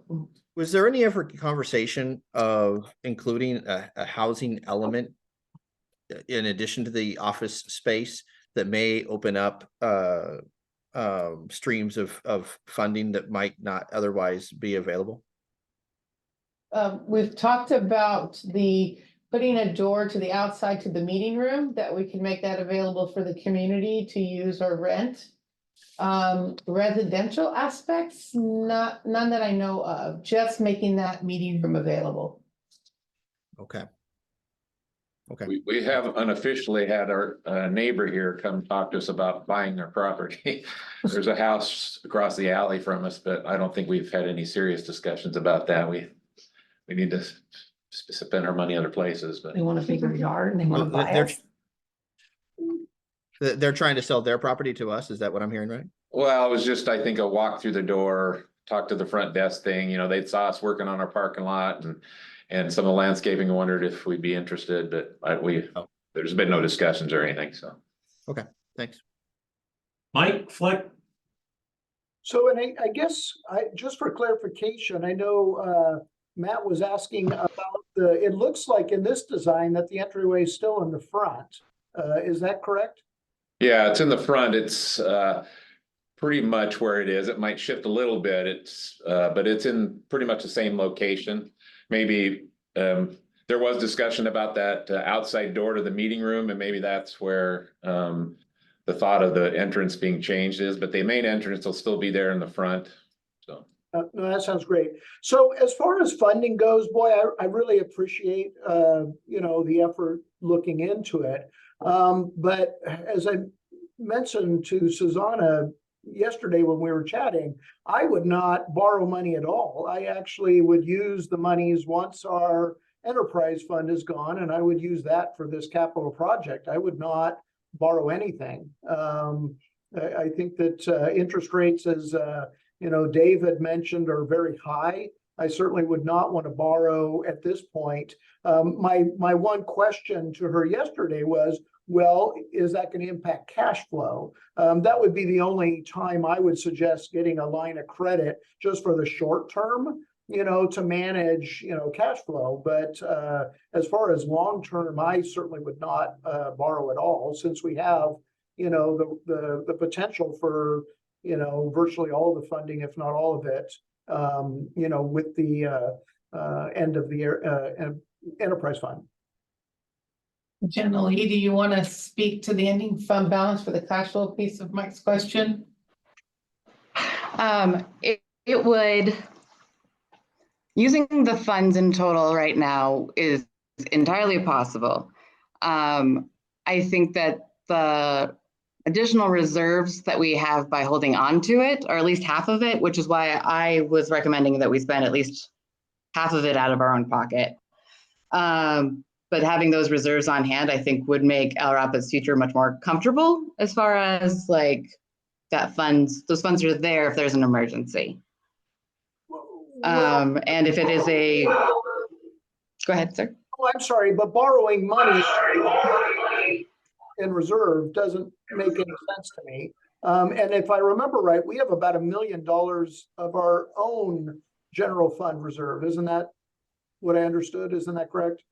Was there any ever conversation of including a housing element in addition to the office space that may open up streams of funding that might not otherwise be available? We've talked about putting a door to the outside to the meeting room, that we can make that available for the community to use or rent. Residential aspects, none that I know of, just making that meeting room available. Okay. Okay. We have unofficially had our neighbor here come talk to us about buying their property. There's a house across the alley from us, but I don't think we've had any serious discussions about that. We need to spend our money other places, but They want a bigger yard and they want to buy it. They're trying to sell their property to us. Is that what I'm hearing, right? well, it was just, I think, a walk through the door, talk to the front desk thing. You know, they saw us working on our parking lot and some of the landscaping, wondered if we'd be interested, but there's been no discussions or anything, so. Okay, thanks. Mike Fleck. So, and I guess just for clarification, I know Matt was asking about it looks like in this design that the entryway is still in the front. Is that correct? Yeah, it's in the front. It's pretty much where it is. It might shift a little bit. But it's in pretty much the same location. Maybe there was discussion about that outside door to the meeting room, and maybe that's where the thought of the entrance being changed is, but the main entrance will still be there in the front, so. No, that sounds great. So as far as funding goes, boy, I really appreciate, the effort looking into it. But as I mentioned to Susanna yesterday when we were chatting, I would not borrow money at all. I actually would use the monies once our enterprise fund is gone, and I would use that for this capital project. I would not borrow anything. I think that interest rates, as Dave had mentioned, are very high. I certainly would not want to borrow at this point. My one question to her yesterday was, well, is that going to impact cash flow? That would be the only time I would suggest getting a line of credit just for the short term, to manage, cash flow. But as far as long term, I certainly would not borrow at all, since we have, the potential for, virtually all of the funding, if not all of it, with the end of the enterprise fund. Jenna Lee, do you want to speak to the ending fund balance for the cash flow piece of Mike's question? It would, using the funds in total right now is entirely possible. I think that the additional reserves that we have by holding on to it, or at least half of it, which is why I was recommending that we spend at least half of it out of our own pocket. But having those reserves on hand, I think, would make El Rapids future much more comfortable as far as those funds are there if there's an emergency. And if it is go ahead, sir. Oh, I'm sorry, but borrowing money in reserve doesn't make any sense to me. And if I remember right, we have about $1 million of our own general fund reserve. Isn't that what I understood? Isn't that correct?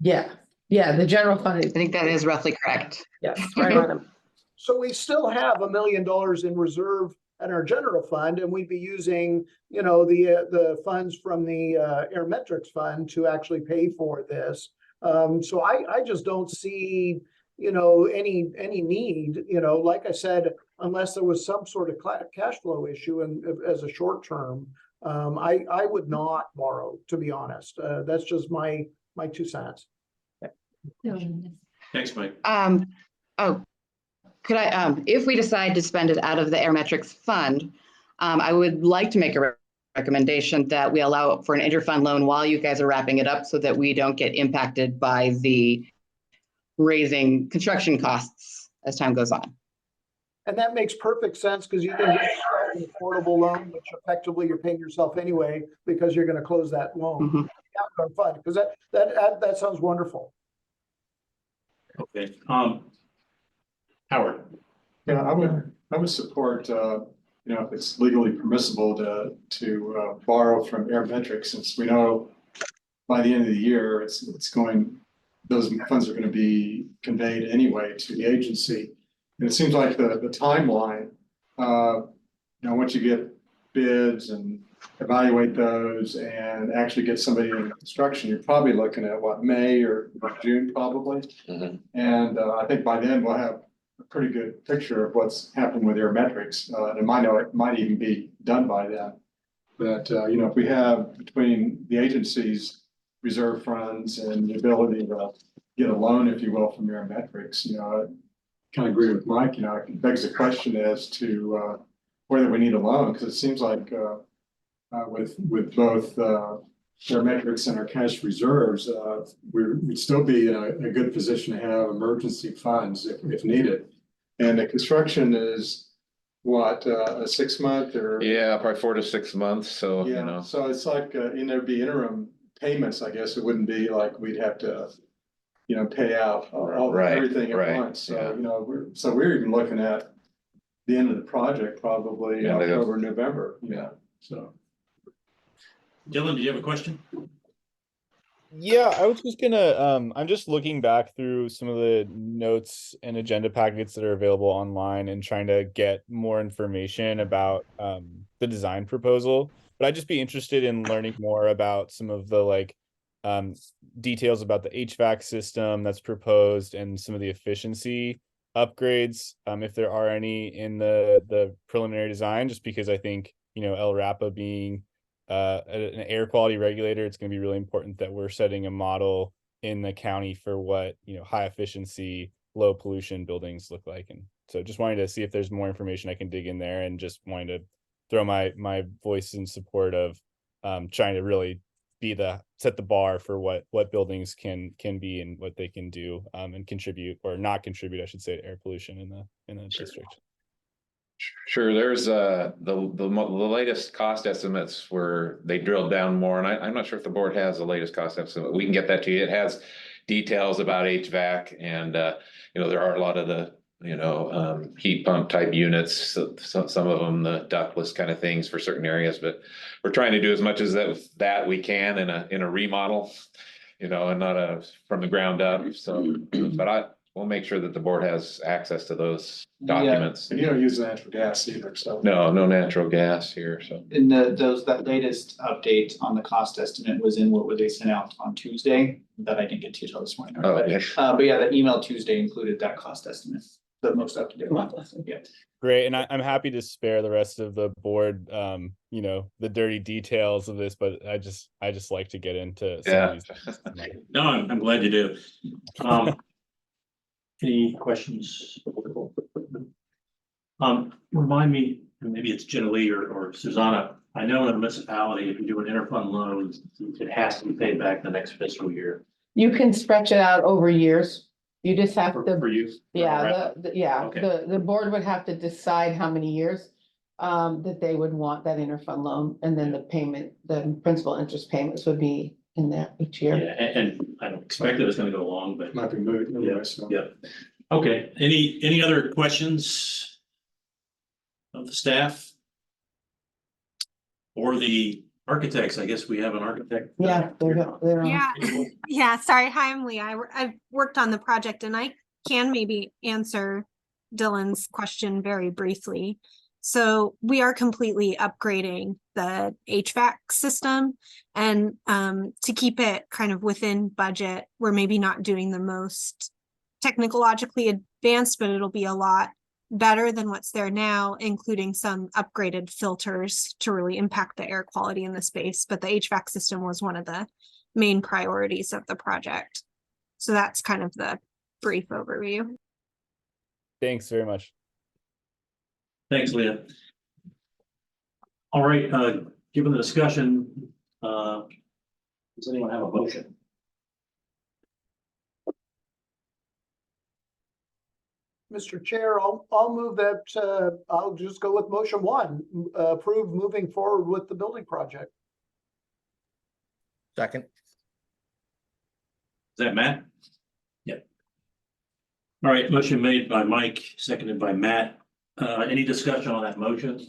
Yeah, yeah, the general fund I is, think that is roughly correct. yes, right on them. So we still have $1 million in reserve in our general fund, and we'd be using, you know, the funds from the Aerometrics fund to actually pay for this. So I just don't see, you know, any need, you know, like I said, unless there was some sort of cash flow issue and as a short term, I would not borrow, to be honest. That's just my 2 cents. Thanks, Mike. Oh, could I, if we decide to spend it out of the Aerometrics fund, I would like to make a recommendation that we allow for an interfund loan while you guys are wrapping it up so that we don't get impacted by the raising construction costs as time goes on. And that makes perfect sense because you can get an affordable loan, which effectively you're paying yourself anyway because you're going to close that loan. Mhm. Fund, because that sounds wonderful. Okay, Howard. Yeah, I would support, you know, if it's legally permissible to borrow from Aerometrics, since we know by the end of the year, those funds are going to be conveyed anyway to the agency. And it seems like the timeline, you know, once you get bids and evaluate those and actually get somebody in construction, you're probably looking at what, May or June probably. Mhm. And I think by then we'll have a pretty good picture of what's happening with Aerometrics. And it might even be done by then. But you know, if we have between the agencies reserve funds and the ability to get a loan, if you will, from Aerometrics, you know, I kind of agree with Mike, you know, it begs the question as to whether we need a loan, because it seems like with both Aerometrics and our cash reserves, we'd still be in a good position to have emergency funds if needed. And the construction is what, a 6 month or? Yeah, probably 4 to 6 months, so, you Yeah, know. so it's like, there'd be interim payments, I guess. It wouldn't be like we'd have to, you know, pay out Right, everything at right, once. So, yeah. you know, we're even looking at the end of the project, probably Yeah, October, November, you yeah. know, so. Dylan, do you have a question? Yeah, I was just gonna, I'm just looking back through some of the notes and agenda packets that are available online and trying to get more information about the design proposal. But I'd just be interested in learning more about some of the like details about the HVAC system that's proposed and some of the efficiency upgrades, if there are any in the preliminary design, just because I think, you know, LRAPA being an air quality regulator, it's going to be really important that we're setting a model in the county for what, you know, high efficiency, low pollution buildings look like. And so just wanting to see if there's more information I can dig in there, and just wanting to throw my voice in support of trying to really set the bar for what buildings can be and what they can do and contribute or not contribute, I should say, to air pollution in the district. Sure, there's the latest cost estimates where they drilled down more, and I'm not sure if the board has the latest cost estimate. We can get that to you. It has details about HVAC, and you know, there are a lot of the, you know, heat pump type units, so some of them the ductless kind of things for certain areas, but we're trying to do as much as that we can in a remodel, you know, and not from the ground up. So, but we'll make sure that the board has access to those documents. And you don't use natural gas either, so. No natural gas here, so. And that latest update on the cost estimate was in what they sent out on Tuesday, that I didn't get to till this morning. Oh, But yeah. but yeah, that email Tuesday included that cost estimate, the most up to date one. Yeah. Great, and I'm happy to spare the rest of the board, you know, the dirty details of this, but I just like to get into some of these. No, I'm glad you do. Any questions? Remind me, maybe it's Jenna Lee or Susanna. I know in a municipality, if you do an interfund loan, it has to be paid back the next fiscal year. You can stretch it out over years. You just have For to, you? yeah, Okay. the board would have to decide how many years that they would want that interfund loan, and then the principal interest payments would be in there each Yeah, year. and I don't expect that it's gonna go long, but Might be moved yeah, anyway, so. yeah. Okay, any other questions of the staff? Or the architects? I guess we have an architect. Yeah, they're on. Yeah, yeah, sorry. Hi, I'm Leah. I've worked on the project and I can maybe answer Dylan's question very briefly. So we are completely upgrading the HVAC system and to keep it kind of within budget, we're maybe not doing the most technologically advanced, but it'll be a lot better than what's there now, including some upgraded filters to really impact the air quality in the space. But the HVAC system was one of the main priorities of the project. So that's kind of the brief overview. Thanks very much. Thanks, Leah. All right, given the discussion, does anyone have a motion? Mr. Chair, I'll move that, I'll just go with motion one, approve moving forward with the building project. Second. Is that Matt? Yep. All right, motion made by Mike, seconded by Matt. Any discussion on that motion?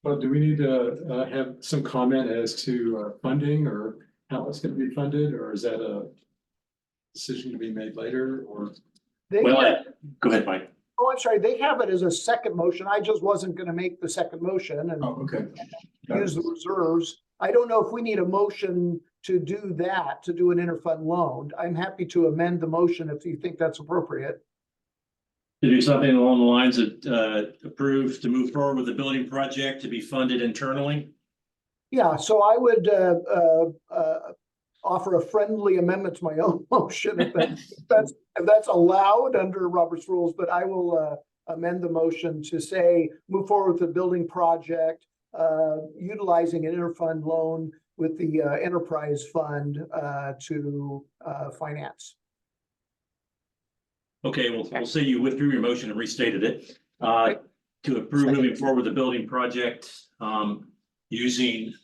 Well, do we need to have some comment as to funding or how it's gonna be funded, or is that a decision to be made later, or? They Well, have- go ahead, Mike. Oh, I'm sorry, they have it as a second motion. I just wasn't gonna make the second motion and Oh, okay. use the reserves. I don't know if we need a motion to do that, to do an interfund loan. I'm happy to amend the motion if you think that's appropriate. To do something along the lines of approve to move forward with the building project to be funded internally. Yeah, so I would offer a friendly amendment to my own motion if that's allowed under Robert's rules, but I will amend the motion to say, move forward with the building project, utilizing an interfund loan with the enterprise fund to finance. Okay, we'll say you withdrew your motion and restated it. To approve moving forward with the building project, using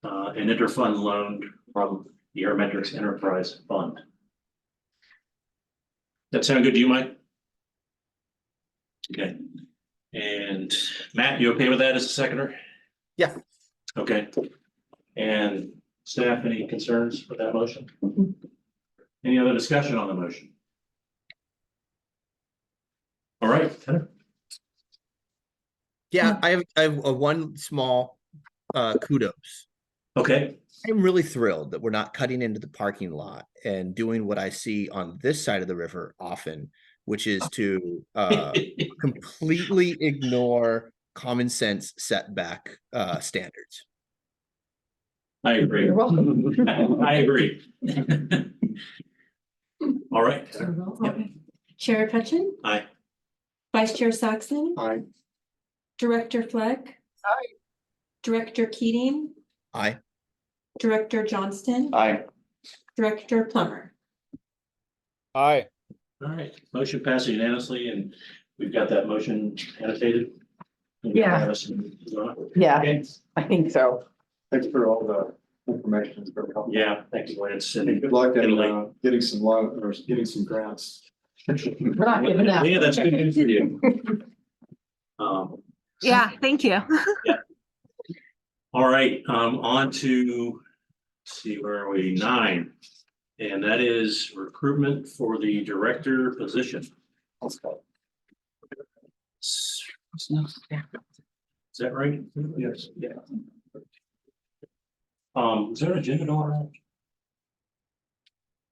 an interfund loan from the Aerometrics Enterprise Fund. That sound good to you, Mike? Okay. And Matt, you okay with that as a seconder? Yeah. Okay. And staff, any concerns with that motion? Any other discussion on the motion? All right, Tanner. Yeah, I have a one small kudos. Okay, I'm really thrilled that we're not cutting into the parking lot and doing what I see on this side of the river often, which is to completely ignore common sense setback standards. I agree. You're welcome. I agree. All right. Okay. Chair Hutchin, Aye. Vice Chair Saxon, Aye. Director Fleck. Aye. Director Keating, Aye. Director Johnston, Aye. Director Plummer. Aye. All right, motion passes unanimously and we've got that motion annotated. Yeah. Yeah, Okay. I think so. Thanks for all the information. It's very helpful. Yeah, thank you, Lance. And good luck in Italy. getting some loan or getting some grants. We're not giving up. Yeah, that's good news for you. Yeah, thank you. All right, on to, let's see, where are we? 9. And that is recruitment for the director position. Is that right? Yes. Yeah. Is there an agenda bill on that?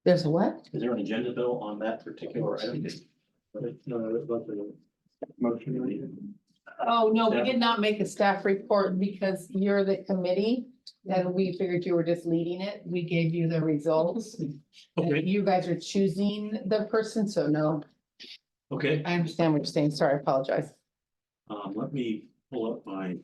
There's a what? Is there an agenda bill on that particular item? Motion. Oh, no, we Yeah. did not make a staff report because you're the committee and we figured you were just leading it. We gave you the results. And Okay, you guys are choosing the person, so no, okay. I understand what you're saying. Sorry, I apologize. Let me pull up my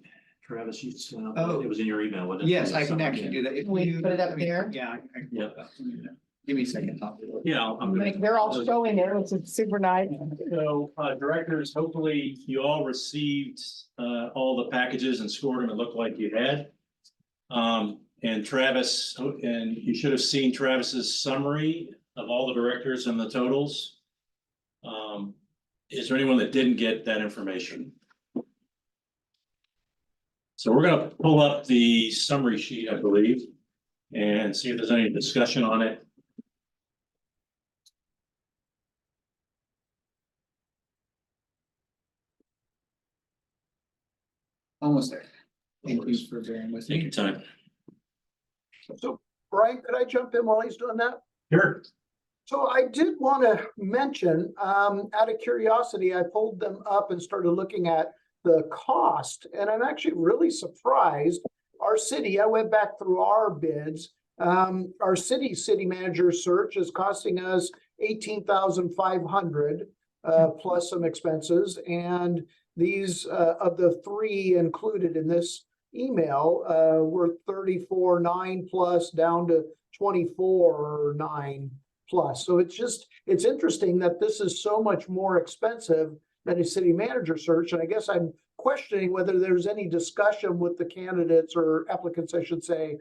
Travis, you still, Oh. it was in your email, wasn't it? Yes, I can actually do that. If We you- put it up let me- there? Yeah. I can Yeah. pull it up. Give me a second. I'll do it. Yeah, I'm gonna. Like, they're all showing it, which is super nice. So, directors, hopefully you all received, all the packages and scored them. It looked like you had. And Travis, and you should have seen Travis's summary of all the directors and the totals. is there anyone that didn't get that information? So we're gonna pull up the summary sheet, I believe, and see if there's any discussion on it. Almost there. Thank you for bearing with Take me. your time. So Brian, could I jump in while he's doing that? Sure. So I did want to mention, out of curiosity, I pulled them up and started looking at the cost, and I'm actually really surprised. Our city, I went back through our bids. Our city manager search is costing us 18,500 plus some expenses. And these of the three included in this email were 34,900 plus down to 24,900 plus. So it's interesting that this is so much more expensive than a city manager search. And I guess I'm questioning whether there's any discussion with the candidates or applicants, I should say,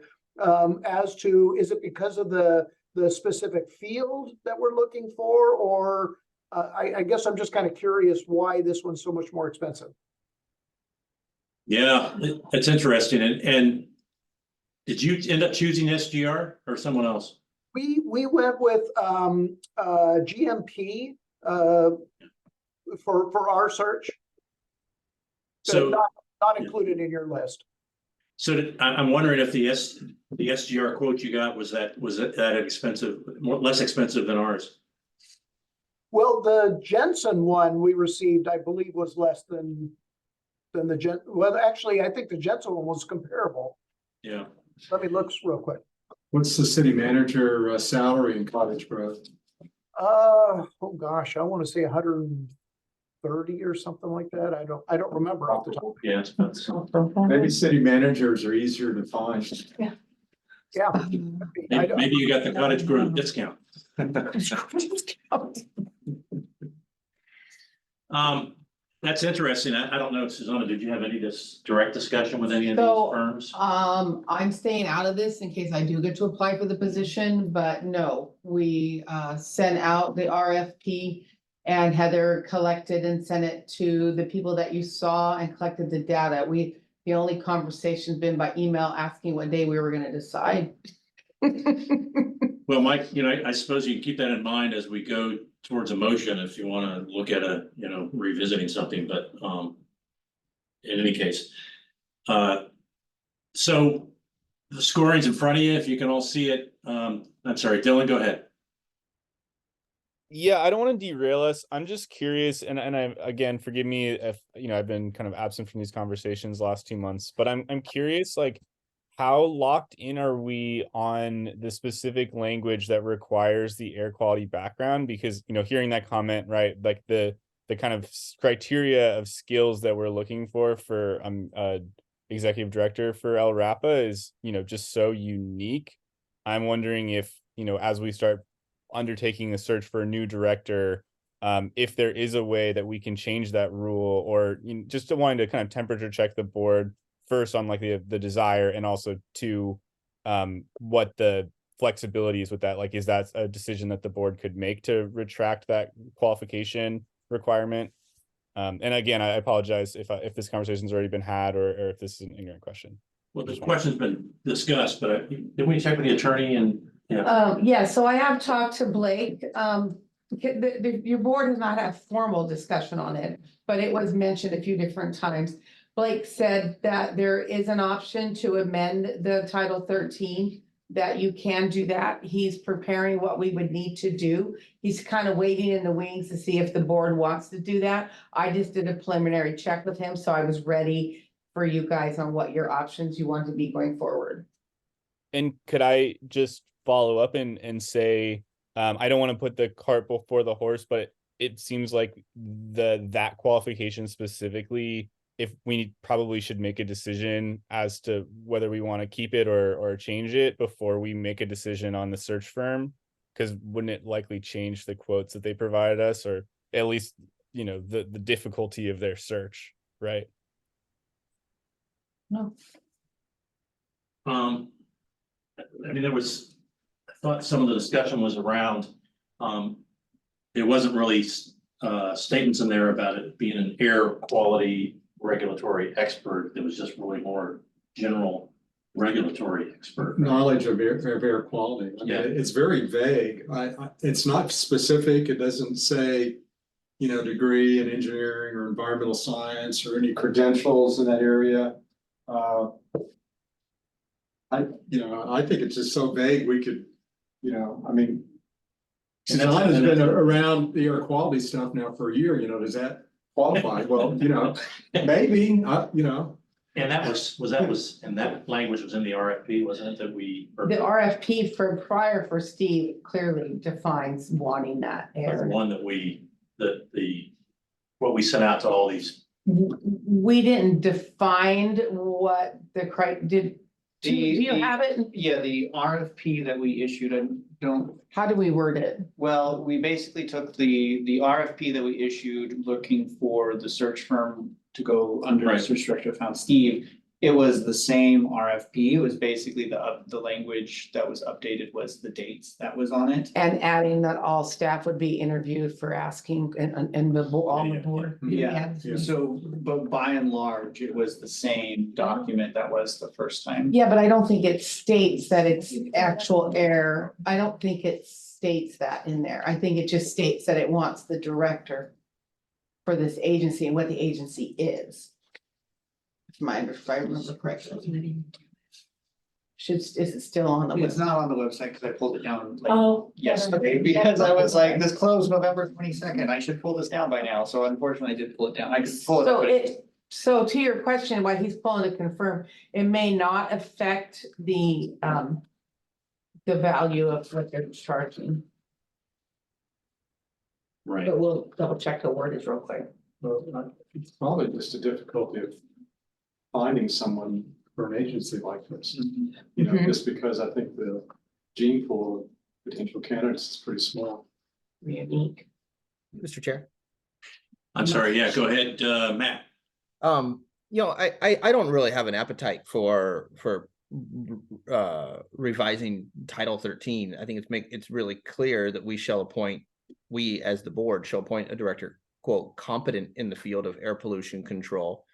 as to, is it because of the specific field that we're looking for, or I guess I'm just kind of curious why this one's so much more expensive. Yeah, it's interesting. And did you end up choosing SGR or someone else? We went with GMP for our search. So Not included in your list. So I'm wondering if the SGR quote you got was that expensive, less expensive than ours? Well, the Jensen one we received, I believe, was less than the well, actually, I think the Jensen one was comparable. Yeah. Let me look real quick. What's the city manager salary in Cottage Grove? Oh gosh, I want to say 130 or something like that. I don't remember off the top. Yeah. Maybe city managers are easier to find. Yeah. Maybe you got the Cottage Grove discount. That's interesting. I don't know, Susanna, did you have any direct discussion with any of these So, firms? I'm staying out of this in case I do get to apply for the position, but no, we sent out the RFP and Heather collected and sent it to the people that you saw and collected the data. The only conversation's been by email asking what day we were gonna decide. Well, Mike, I suppose you can keep that in mind as we go towards a motion if you want to look at revisiting something, but in any case. So the scoring's in front of you, if you can all see it. I'm sorry, Dylan, go ahead. Yeah, I don't want to derail us. I'm just curious, and I, again, forgive me if I've been kind of absent from these conversations the last 2 months, but I'm curious, like, how locked in are we on the specific language that requires the air quality background? Because hearing that comment, right, like the kind of criteria of skills that we're looking for executive director for El Rapa is just so unique. I'm wondering if as we start undertaking a search for a new director, if there is a way that we can change that rule, or just wanting to kind of temperature check the board first on like the desire, and also to what the flexibility is with that. Like, is that a decision that the board could make to retract that qualification requirement? And again, I apologize if this conversation's already been had, or if this is an ignorant question. Well, the question's been discussed, but didn't we check with the attorney and? Yeah, so I have talked to Blake. Your board has not had formal discussion on it, but it was mentioned a few different times. Blake said that there is an option to amend the Title 13, that you can do that. He's preparing what we would need to do. He's kind of waiting in the wings to see if the board wants to do that. I just did a preliminary check with him, so I was ready for you guys on what your options you want to be going forward. And could I just follow up and say, I don't want to put the cart before the horse, but it seems like that qualification specifically, if we probably should make a decision as to whether we want to keep it or change it before we make a decision on the search firm, because wouldn't it likely change the quotes that they provided us, or at least the difficulty of their search, right? No. I mean, I thought some of the discussion was around, it wasn't really statements in there about it being an air quality regulatory expert. It was just really more general regulatory expert. Knowledge of air quality. I mean, Yeah. it's very vague. It's not specific. It doesn't say, you know, degree in engineering or environmental science or any credentials in that area. I think it's just so vague, we could, you know, I mean. And that's- Suzanne has and been that's- around the air quality stuff now for a year, you know, does that qualify? Well, you know, maybe, you know. And that and that language was in the RFP, wasn't it, that we? The RFP for Steve clearly defines wanting that The air. one that what we sent out to all these. We didn't define what do you have it? Yeah, the RFP that we issued, I don't, How do we word it? well, we basically took the RFP that we issued looking for the search firm to go under the Right. search director found Steve. It was the same RFP. It was basically the language that was updated was the dates that was on it. And adding that all staff would be interviewed for asking and all the board. Yeah, Yeah. so, but by and large, it was the same document that was the first time. Yeah, but I don't think it states that it's actual air. I don't think it states that in there. I think it just states that it wants the director for this agency and what the agency is. If I remember correctly. Is it still on the It's list? not on the website because I pulled it down like Oh. yesterday because I was like, this closed November 22nd. I should pull this down by now. So unfortunately, I did pull it down. I could pull it up. So to your question, why he's pulling to confirm, it may not affect the value of what they're charging, Right. but we'll double check the wordage real quick. Well, it's probably just a difficulty of finding someone for an agency like this. You know, Mhm. just because I think the gene pool of potential candidates is pretty small. Unique. Mr. Chair. I'm sorry, yeah, go ahead, Matt. You know, I don't really have an appetite for revising Title 13. I think it's really clear that we as the board shall appoint a director, quote, competent in the field of air pollution control,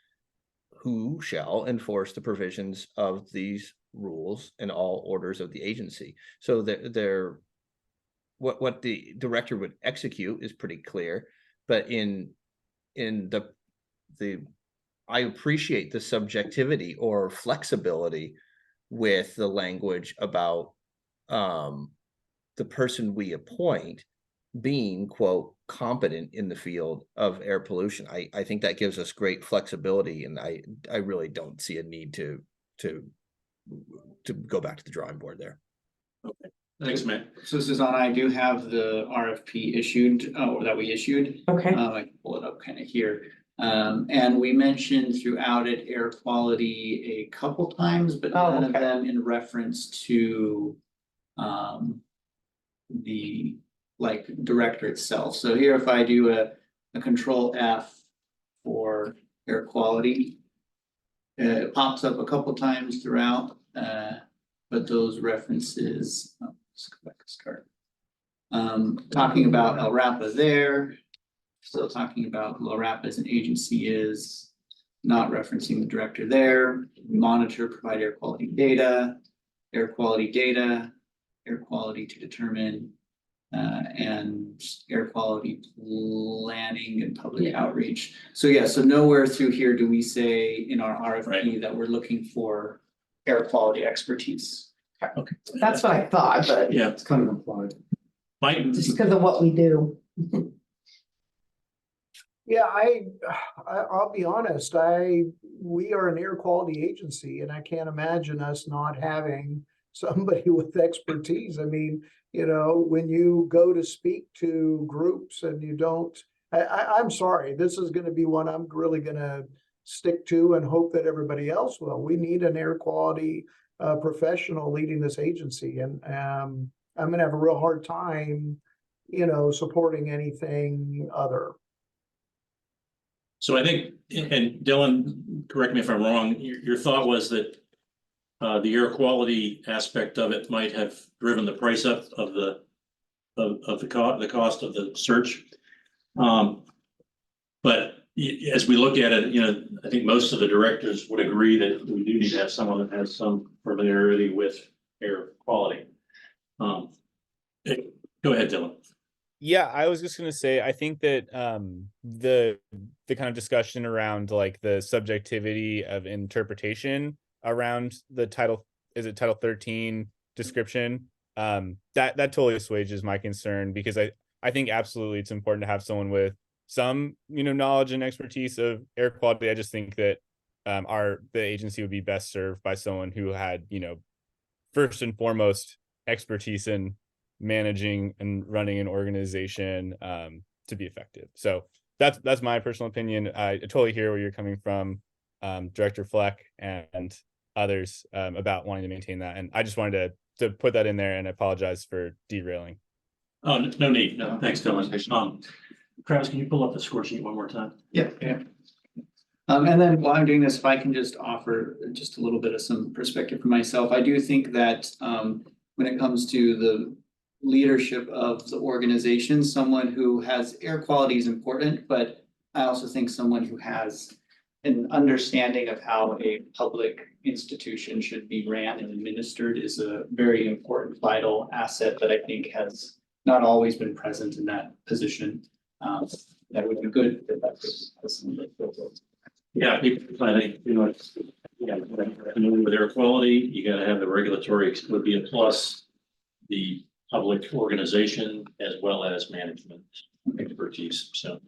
who shall enforce the provisions of these rules and all orders of the agency. So what the director would execute is pretty clear, but in the I appreciate the subjectivity or flexibility with the language about the person we appoint being, quote, competent in the field of air pollution. I think that gives us great flexibility, and I really don't see a need to go back to the drawing board there. Thanks, Matt. So Susanna, I do have the RFP issued, that we issued. Okay. I can pull it up kind of here. And we mentioned throughout it air quality a couple times, but Oh, none of okay. them in reference to the director itself. So here, if I do a control F for air quality, it pops up a couple times throughout, but those references, let's go back to start. Talking about LRAPA there, still talking about who LRAPA as an agency is, not referencing the director there. Monitor, provide air quality data, air quality to determine, and air quality planning and public Yeah. outreach. So yeah, so nowhere through here do we say in our RFP Right. that we're looking for air quality expertise. Okay. That's what I thought, but Yeah, It's kind of implied. Mike, just because of what we do. Yeah, I'll be honest, we are an air quality agency and I can't imagine us not having somebody with expertise. I mean, you know, when you go to speak to groups and you don't, I'm sorry, this is gonna be one I'm really gonna stick to and hope that everybody else will. We need an air quality professional leading this agency, and I'm gonna have a real hard time, you know, supporting anything other. so I think, and Dylan, correct me if I'm wrong, your thought was that the air quality aspect of it might have driven the price up of the cost of the search. But as we look at it, you know, I think most of the directors would agree that we do need to have someone that has some familiarity with air quality. Go ahead, Dylan. Yeah, I was just gonna say, I think that the kind of discussion around like the subjectivity of interpretation around the title, is it Title 13 description? That totally assuages my concern, because I think absolutely it's important to have someone with some, you know, knowledge and expertise of air quality. I just think that the agency would be best served by someone who had, you know, first and foremost expertise in managing and running an organization to be effective. So that's my personal opinion. I totally hear where you're coming from, Director Fleck and others, about wanting to maintain that. And I just wanted to put that in there, and apologize for derailing. Oh, no need. No, thanks, Dylan. Travis, can you pull up the score sheet one more time? Yeah. And then while I'm doing this, if I can just offer just a little bit of some perspective for myself, I do think that when it comes to the leadership of the organization, someone who has air quality is important, but I also think someone who has an understanding of how a public institution should be ran and administered is a very important, vital asset that I think has not always been present in that position. That would be good if that was. Yeah, I think, you know, with air quality, you gotta have the regulatory would be a plus, the public organization as well as management expertise. So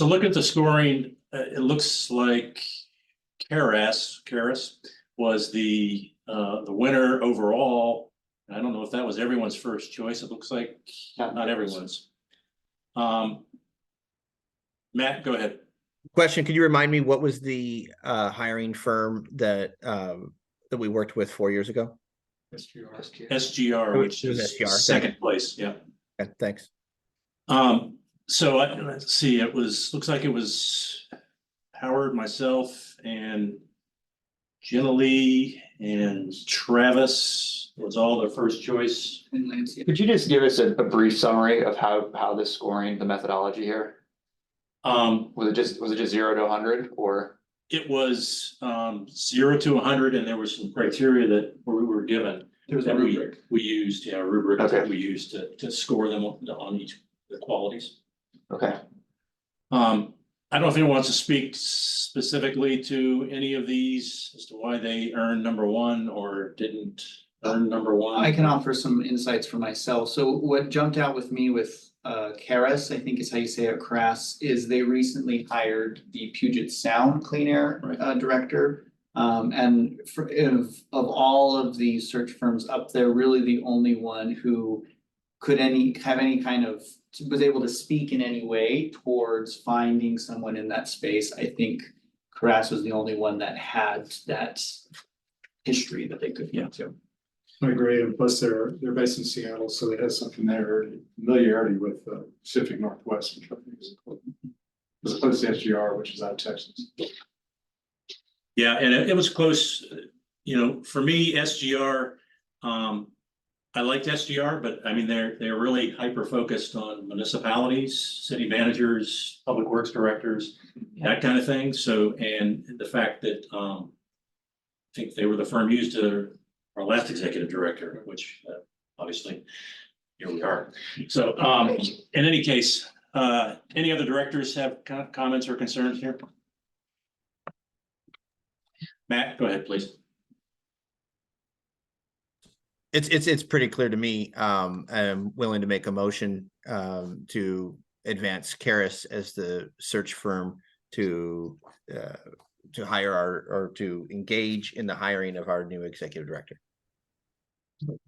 look at the scoring. It looks like Karas was the winner overall. I don't know if that was everyone's first choice. It looks like not everyone's. Matt, go ahead. Question, could you remind me, what was the hiring firm that we worked with 4 years ago? SGR, which It was is SGR. second place. Yeah. Okay, thanks. So let's see, looks like it was Howard, myself, and Jenna Lee and Travis was all their first choice. Could you just give us a brief summary of how this scoring, the methodology here? Was it just 0 to 100, or? It was 0 to 100, and there was some criteria that we were given. There was a that rubric. we used, a rubric Okay. that we used to score them on each of the qualities. Okay. I don't know if anyone wants to speak specifically to any of these as to why they earned number one or didn't earn number one. I can offer some insights for myself. So what jumped out with me with Karas, I think is how you say it, Karas, is they recently hired the Puget Sound Clean Air director. And of all of the search firms up there, really the only one who could have any kind of, was able to speak in any way towards finding someone in that space. I think Karas was the only one that had that history that they could get to. I agree, and plus they're based in Seattle, so they have some familiarity with Pacific Northwest, which I think is important. As opposed to SGR, which is out of Texas. Yeah, and it was close, you know, for me, SGR, I liked SGR, but I mean, they're really hyper-focused on municipalities, city managers, public works directors, that kind of thing. So, and the fact that I think they were the firm used to our last executive director, which obviously here we are. So in any case, any other directors have comments or concerns here? Matt, go ahead, please. It's pretty clear to me. I'm willing to make a motion to advance Karas as the search firm to hire or to engage in the hiring of our new executive director. All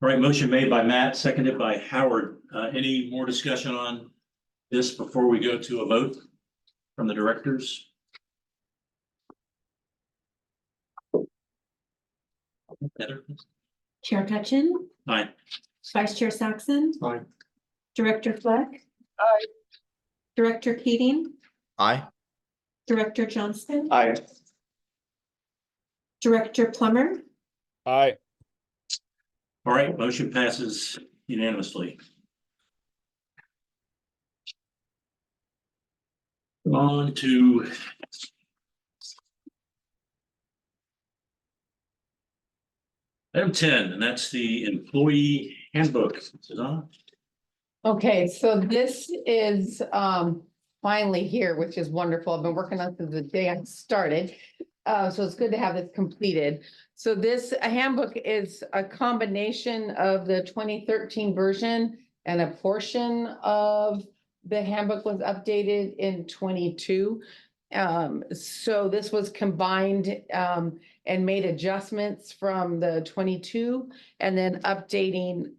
right, motion made by Matt, seconded by Howard. Any more discussion on this before we go to a vote from the directors? Heather? Chair Tutchin, Aye. Vice Chair Saxon. Aye. Director Fleck. Aye. Director Keating, Aye. Director Johnston. Aye. Director Plummer, Aye. All right, motion passes unanimously. On to item 10, and that's the employee handbook. Susanna? Okay, so this is finally here, which is wonderful. I've been working on it since the day I started. So it's good to have this completed. So this handbook is a combination of the 2013 version, and a portion of the handbook was updated in 22. So this was combined and made adjustments from the 22, and then updating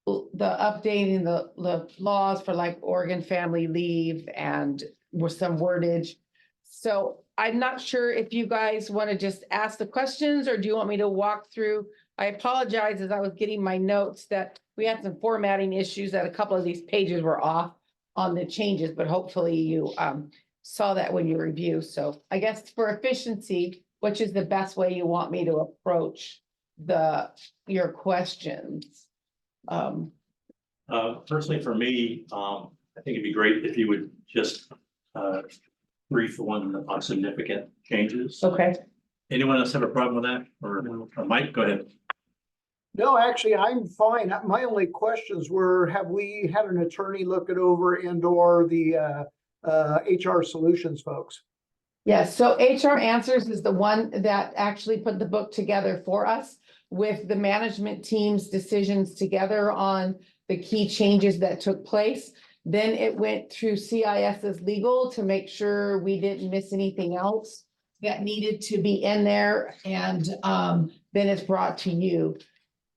the laws for like Oregon family leave and with some wordage. So I'm not sure if you guys want to just ask the questions, or do you want me to walk through? I apologize, as I was getting my notes, that we had some formatting issues, that a couple of these pages were off on the changes, but hopefully you saw that when you review. So I guess for efficiency, which is the best way you want me to approach your questions? Personally, for me, I think it'd be great if you would just brief the one on significant changes. Okay. Anyone else have a problem with that? Or Mike, go ahead. No, actually, I'm fine. My only questions were, have we had an attorney look it over and or the HR Solutions folks? Yes, so HR Answers is the one that actually put the book together for us with the management team's decisions together on the key changes that took place. Then it went through CIS's legal to make sure we didn't miss anything else that needed to be in there, and then it's brought to you.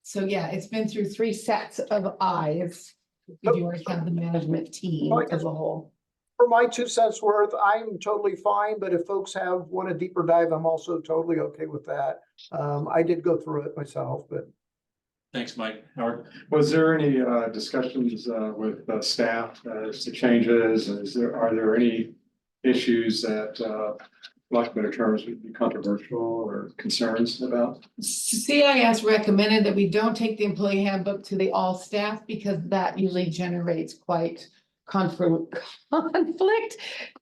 So yeah, it's been through 3 sets of eyes. If you already have the management team as a whole. For my 2 cents worth, I'm totally fine, but if folks want a deeper dive, I'm also totally okay with that. I did go through it myself, but. Thanks, Mike. Howard? Was there any discussions with staff as to changes? Are there any issues that, lack of better terms, would be controversial or concerns about? CIS recommended that we don't take the employee handbook to the all staff, because that usually generates quite conflict.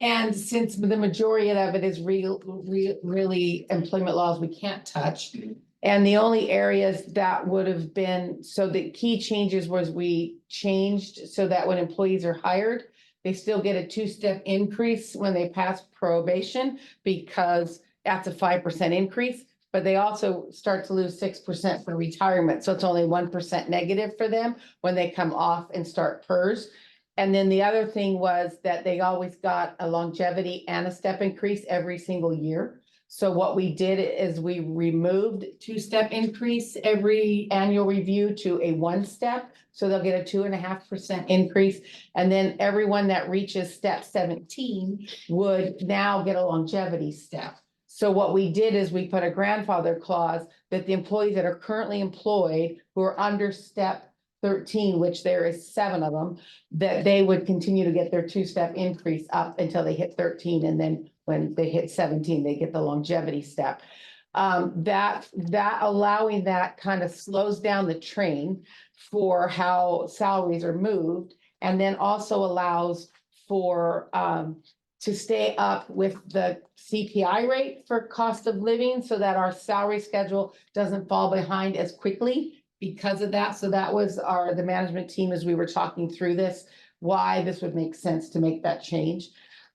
And since the majority of it is really employment laws we can't touch. And the only areas that would have been, so the key changes was we changed so that when employees are hired, they still get a 2-step increase when they pass probation, because that's a 5% increase, but they also start to lose 6% for retirement. So it's only 1% negative for them when they come off and start PERS. And then the other thing was that they always got a longevity and a step increase every single year. So what we did is we removed 2-step increase every annual review to a 1-step. So they'll get a 2.5% increase. And then everyone that reaches step 17 would now get a longevity step. So what we did is we put a grandfather clause that the employees that are currently employed who are under step 13, which there is 7 of them, that they would continue to get their 2-step increase up until they hit 13. And then when they hit 17, they get the longevity step. That allowing that kind of slows down the train for how salaries are moved, and then also allows for to stay up with the CPI rate for cost of living, so that our salary schedule doesn't fall behind as quickly because of that. So that was the management team, as we were talking through this, why this would make sense to make that change.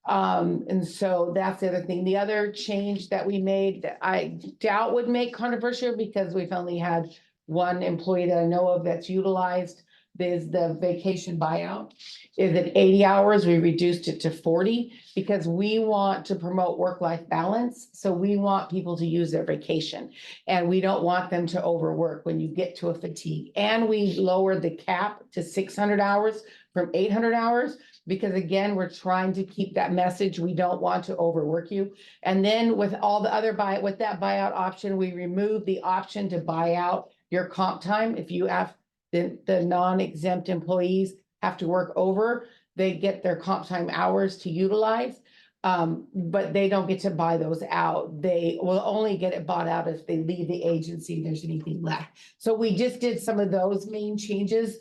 And so that's the other thing. The other change that we made that I doubt would make controversial, because we've only had 1 employee that I know of that's utilized, is the vacation buyout. Is at 80 hours, we reduced it to 40, because we want to promote work-life balance. So we want people to use their vacation, and we don't want them to overwork when you get to a fatigue. And we lowered the cap to 600 hours from 800 hours. Because again, we're trying to keep that message. We don't want to overwork you. And then with all the other with that buyout option, we removed the option to buy out your comp time. If you have the non-exempt employees have to work over, they get their comp time hours to utilize. But they don't get to buy those out. They will only get it bought out if they leave the agency, if there's anything left. So we just did some of those main changes.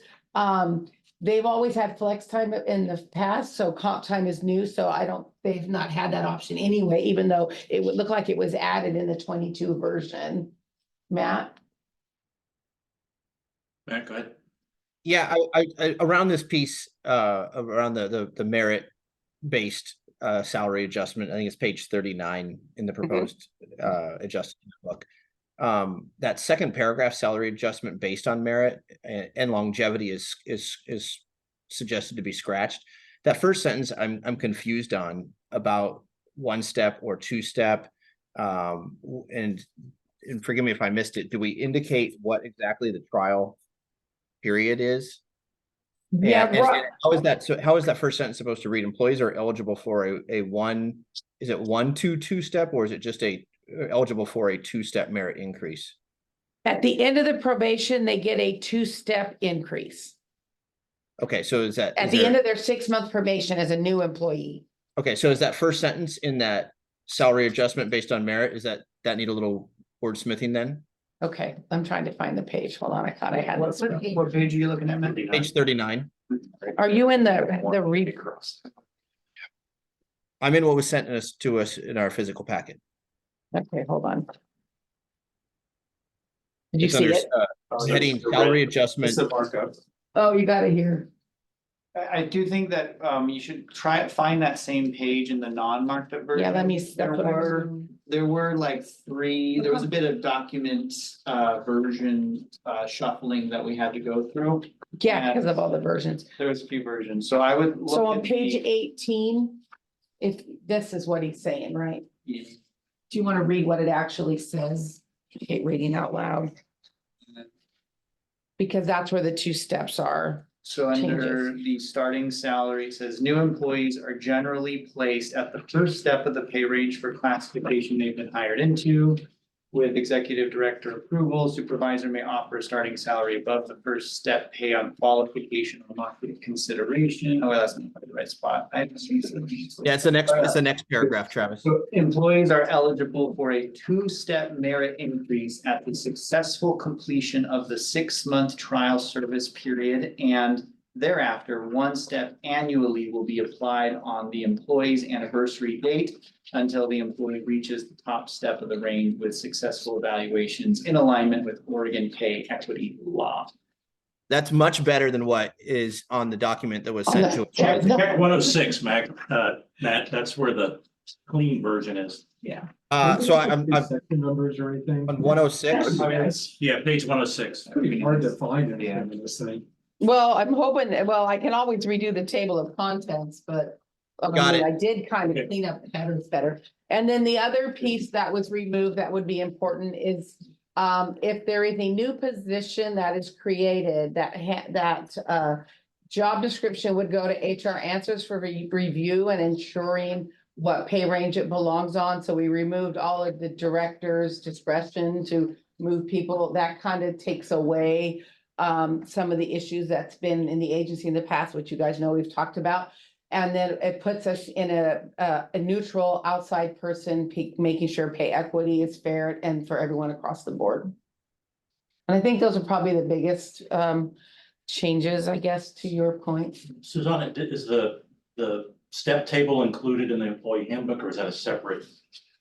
They've always had flex time in the past, so comp time is new, so they've not had that option anyway, even though it would look like it was added in the 22 version. Matt? Matt, go ahead. Yeah, I around this piece, around the merit-based salary adjustment, I think it's page 39 in the proposed adjustment book. That second paragraph, salary adjustment based on merit and longevity is suggested to be scratched. That first sentence, I'm confused on about 1-step or 2-step. And forgive me if I missed it. Do we indicate what exactly the trial period is? Yeah, And how is that first sentence supposed to read? Employees are eligible for is it 1-2-2-step, or is it just eligible for a 2-step merit increase? At the end of the probation, they get a 2-step increase. Okay, so is that At the end of their 6-month probation as a new employee. okay, so is that first sentence in that salary adjustment based on merit, that need a little wordsmithing then? Okay, I'm trying to find the page. Hold on, I thought I had this. What page are you looking at, Matt? Page 39. Are you in the read? I'm in what was sent to us in our physical packet. Okay, hold on. Did you It's see under, it? heading salary adjustment. It's a markup. Oh, you got it here. I do think that you should find that same page in the non-marked up version. Yeah, let me. There were like there was a bit of document version shuffling that we had to go through. Yeah, because of all the versions. There was a few versions, so I would. So look on at page the- 18, if this is what he's saying, right? Yeah. Do you want to read what it actually says? I hate reading out loud. Because that's where the 2 steps are. So under the starting salary, it says new employees are generally placed at the first step of the pay range for classification they've been hired into. With executive director approval, supervisor may offer a starting salary above the first step pay on qualification or market consideration. Oh, that's not the right spot. Yeah, it's the next paragraph, Travis. So employees are eligible for a 2-step merit increase at the successful completion of the 6-month trial service period, and thereafter, 1 step annually will be applied on the employee's anniversary date until the employee reaches the top step of the range with successful evaluations in alignment with Oregon pay equity law. That's much better than what is on the document that was sent to us. Check 106, Matt, that's where the clean version is. Yeah. So I'm Section numbers or anything? on 106. I mean, it's Yeah, page 106. pretty hard to find anything in this thing. Well, I'm hoping, I can always redo the table of contents, but. Got it. I did kind of clean up the headers better. And then the other piece that was removed that would be important is. If there is a new position that is created, that job description would go to HR Answers for review and ensuring what pay range it belongs on. So we removed all of the director's discretion to move people. That kind of takes away some of the issues that's been in the agency in the past, which you guys know we've talked about. And then it puts us in a neutral outside person, making sure pay equity is fair and for everyone across the board. And I think those are probably the biggest changes, I guess, to your point. Susanna, is the step table included in the employee handbook, or is that a separate?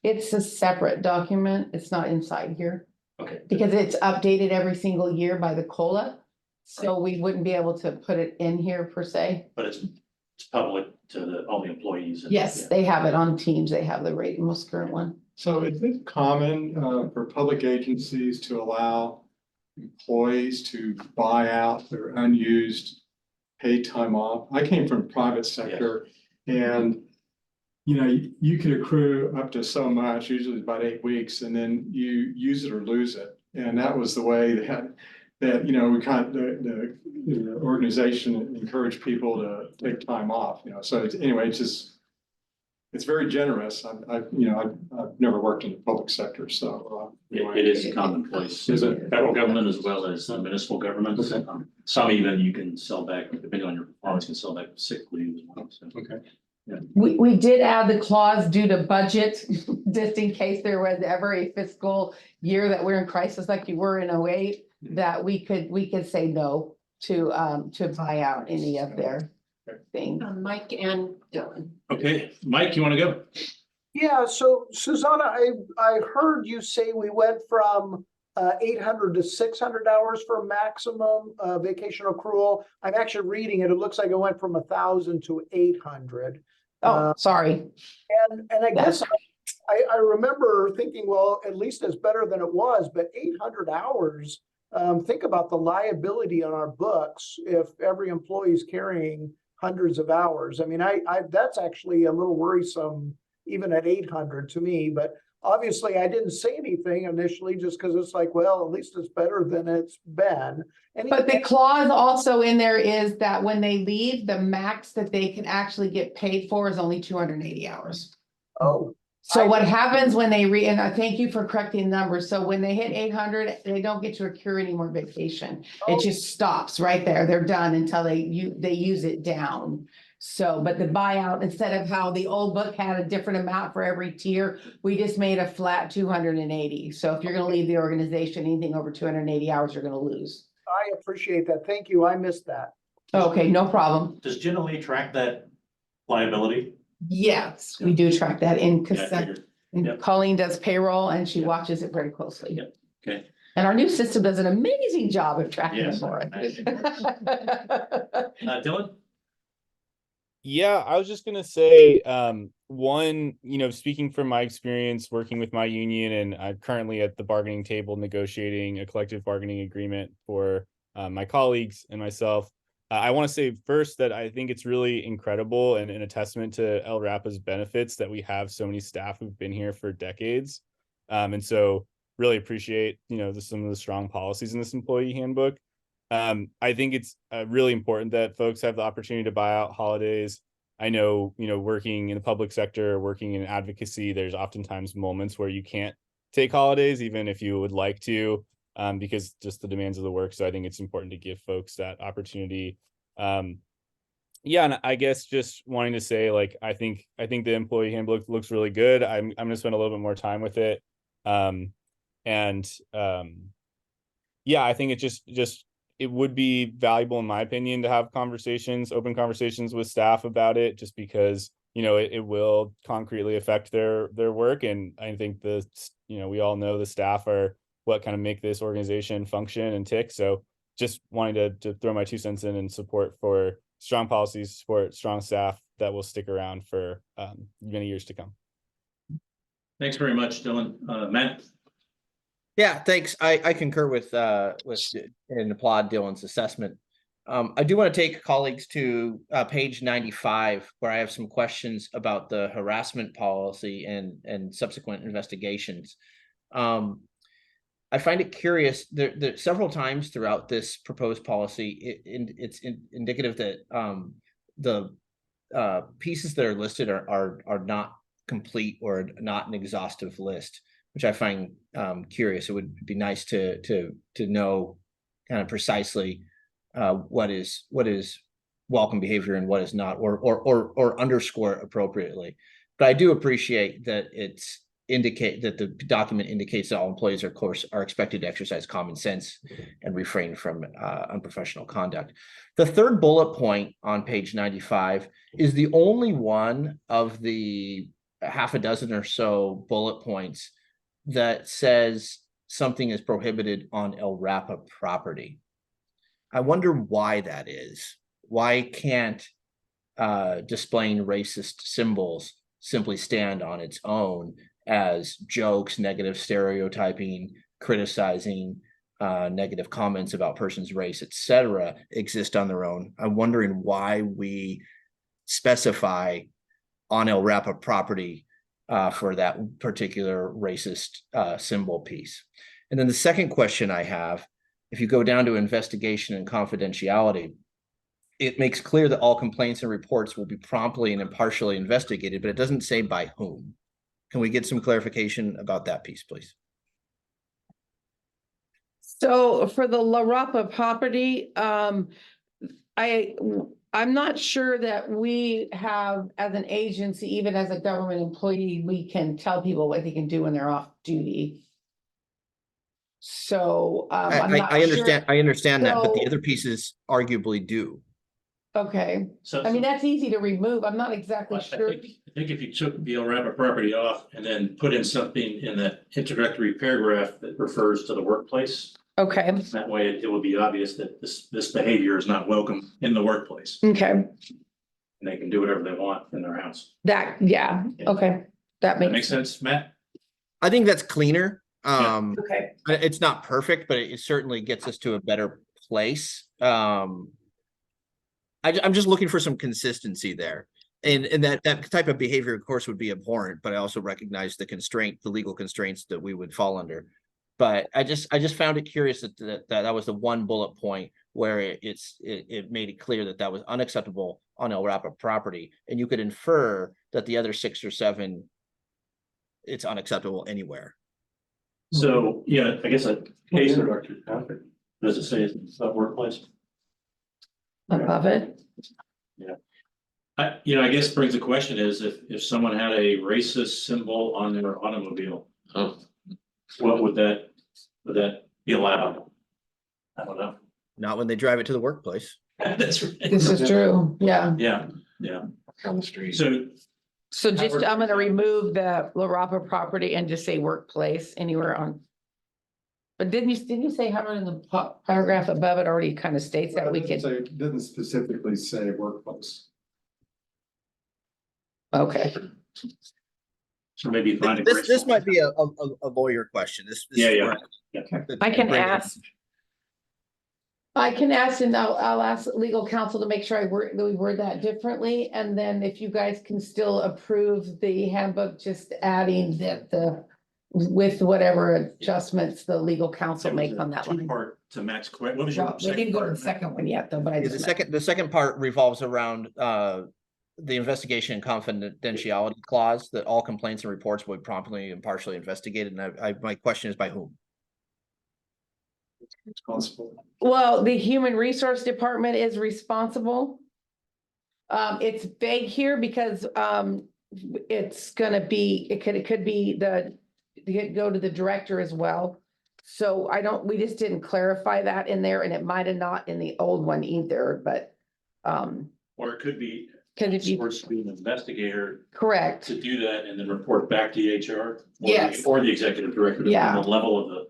It's a separate document. It's not inside here. Okay. Because it's updated every single year by the COLA. So we wouldn't be able to put it in here per se. But it's public to all the employees. Yes, they have it on Teams. They have the most current one. So is it common for public agencies to allow employees to buy out their unused paid time off? I came from private sector and you could accrue up to so much, usually about 8 weeks, and then you use it or lose it. And that was the way we the organization encouraged people to take time off, so it's very generous. I've never worked in the public sector, so. It is commonplace. Is it? Federal government as well as municipal governments. Some even you can sell back, depending on your performance, can sell back sick leave as well. So. Okay. We did add the clause due to budget, just in case there was ever a fiscal year that we're in crisis like you were in 08, that we could say no. to buy out any of their things. Mike and Dylan. Okay, Mike, you want to go? Yeah, so Susanna, I heard you say we went from 800 to 600 hours for maximum vacation accrual. I'm actually reading it. It looks like it went from 1,000 to 800. Oh, sorry. And I guess I remember thinking, well, at least it's better than it was, but 800 hours. Think about the liability on our books if every employee is carrying hundreds of hours. I mean, that's actually a little worrisome, even at 800 to me, but obviously I didn't say anything initially just because it's like, well, at least it's better than it's been. But the clause also in there is that when they leave, the max that they can actually get paid for is only 280 hours. Oh, So what happens when they and I thank you for correcting the numbers. So when they hit 800, they don't get to accrue any more vacation. It just stops right there. They're done until they use it down. So, but the buyout, instead of how the old book had a different amount for every tier, we just made a flat 280. So if you're gonna leave the organization, anything over 280 hours, you're gonna lose. I appreciate that. Thank you. I missed that. Okay, no problem. Does Jenna Lee track that liability? Yes, we do track that in Yeah, I cassette. figured. And Yep. Colleen does payroll and she Yep. watches it very closely. Yep. Okay. And our new system does an amazing job of tracking it Yes, for I us. Dylan? Yeah, I was just gonna say, one, speaking from my experience working with my union, and I'm currently at the bargaining table negotiating a collective bargaining agreement for my colleagues and myself. I want to say first that I think it's really incredible and a testament to El Rapa's benefits that we have so many staff who've been here for decades. And so really appreciate, some of the strong policies in this employee handbook. I think it's really important that folks have the opportunity to buy out holidays. I know, working in the public sector, working in advocacy, there's oftentimes moments where you can't take holidays, even if you would like to, because just the demands of the work. So I think it's important to give folks that opportunity. Yeah, and I guess just wanting to say, like, I think the employee handbook looks really good. I'm gonna spend a little bit more time with it. Yeah, I think it just it would be valuable, in my opinion, to have open conversations with staff about it, just because, it will concretely affect their work. And I think we all know the staff are what kind of make this organization function and tick. So just wanting to throw my 2 cents in and support for strong policies, support strong staff that will stick around for many years to come. Thanks very much, Dylan. Matt? Yeah, thanks. I concur with and applaud Dylan's assessment. I do want to take colleagues to page 95, where I have some questions about the harassment policy and subsequent investigations. I find it curious that several times throughout this proposed policy, it's indicative that the pieces that are listed are not complete or not an exhaustive list, which I find curious. It would be nice to know kind of precisely what is welcome behavior and what is not, or underscore it appropriately. But I do appreciate that the document indicates that all employees are expected to exercise common sense and refrain from unprofessional conduct. The third bullet point on page 95 is the only one of the half a dozen or so bullet points that says something is prohibited on El Rapa property. I wonder why that is. Why can't displaying racist symbols simply stand on its own as jokes, negative stereotyping, criticizing, negative comments about person's race, etc., exist on their own? I'm wondering why we specify on El Rapa property for that particular racist symbol piece. And then the second question I have, if you go down to investigation and confidentiality, it makes clear that all complaints and reports will be promptly and impartially investigated, but it doesn't say by whom. Can we get some clarification about that piece, please? So for the La Rapa property, I'm not sure that we have, as an agency, even as a government employee, we can tell people what they can do when they're off duty. So, I'm not I sure. understand that, but the So- other pieces arguably do. Okay, So. I mean, that's easy to remove. I'm not exactly I sure. think if you took the El Rapa property off and then put in something in that introductory paragraph that refers to the workplace, Okay, that way it will be obvious that this behavior is not welcome in the workplace. okay, And they can do whatever they want in their house. yeah, okay, that That makes makes, sense, Matt? I think that's cleaner. okay. It's not perfect, but it certainly gets us to a better place. I'm just looking for some consistency there. And that type of behavior, of course, would be abhorrent, but I also recognize the legal constraints that we would fall under. But I just found it curious that was the one bullet point where it made it clear that that was unacceptable on El Rapa property, and you could infer that the other 6 or 7, it's unacceptable anywhere. So, yeah, I guess a case director, does it say it's not workplace? Above it, I guess brings the question is if someone had a racist symbol on their automobile, Oh, what would that be allowed? I don't know. Not when they drive it to the workplace. That's right. this is true, yeah. Yeah, on the street. so So just, I'm gonna remove the La Rapa property and just say workplace anywhere on. But didn't you say Howard in the paragraph above it already kind of states that we could, It didn't specifically say workplace. okay, so maybe finding. This might be a lawyer question. This is Yeah. where I can bring it- ask. I can ask and I'll ask legal counsel to make sure that we word that differently, and then if you guys can still approve the handbook, just adding that with whatever adjustments the legal counsel make on that line. Two-part to Matt's question. What was your Well, we second didn't go to part? the second one yet, though, but I Yeah, just. the second part revolves around the investigation and confidentiality clause that all complaints and reports would promptly and partially investigated. And my question is by whom? Responsible. Well, the Human Resource Department is responsible. It's vague here because, it's gonna be, it could be go to the director as well. So we just didn't clarify that in there, and it might have not in the old one either, but, Or it could be, Could it be- supposed to be an investigator correct. to do that and then report back to the HR. Or Yes. Or the executive director, depending on the level of the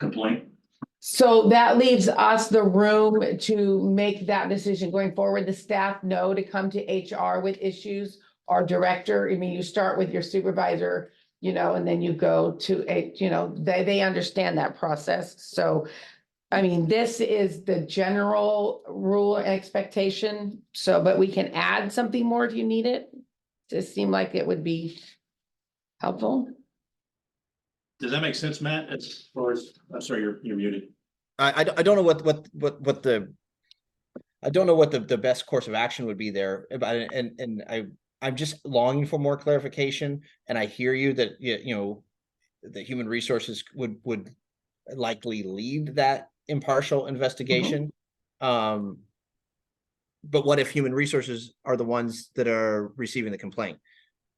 complaint. So that leaves us the room to make that decision going forward. The staff know to come to HR with issues. Our director, I mean, you start with your supervisor, and then you go to they understand that process. So, I mean, this is the general rule and expectation. So, but we can add something more if you need it. Just seem like it would be helpful. Does that make sense, Matt? As far as, I'm sorry, you're muted. I don't know what the I don't know what the best course of action would be there, but I'm just longing for more clarification, and I hear you that the human resources would likely lead that impartial investigation. But what if human resources are the ones that are receiving the complaint?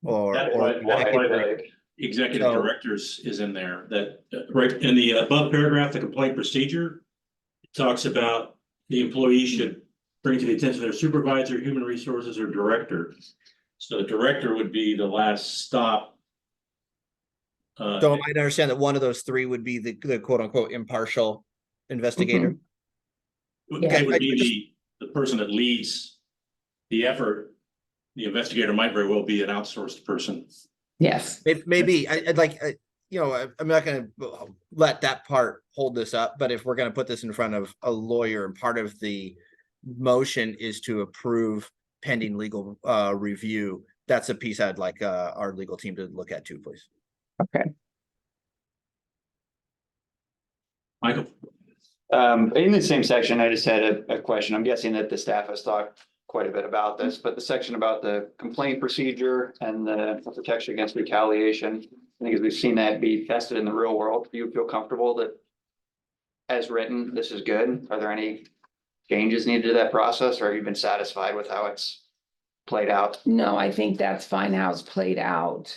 That's why the executive So- directors is in there, that, right, in the above paragraph, the complaint procedure. It talks about the employee should bring to the attention of their supervisor, human resources, or director. So the director would be the last stop. So I might understand that one of those 3 would be the quote unquote impartial investigator. It would be the person that leads the effort. The investigator might very well be an outsourced person. Yes. Maybe I'm not gonna let that part hold this up, but if we're gonna put this in front of a lawyer and part of the motion is to approve pending legal review, that's a piece I'd like our legal team to look at too, please. Okay. Michael, In the same section, I just had a question. I'm guessing that the staff has talked quite a bit about this, but the section about the complaint procedure and the protection against retaliation, I think as we've seen that be tested in the real world, do you feel comfortable that as written, this is good? Are there any changes needed to that process, or have you been satisfied with how it's played out? No, I think that's fine how it's played out.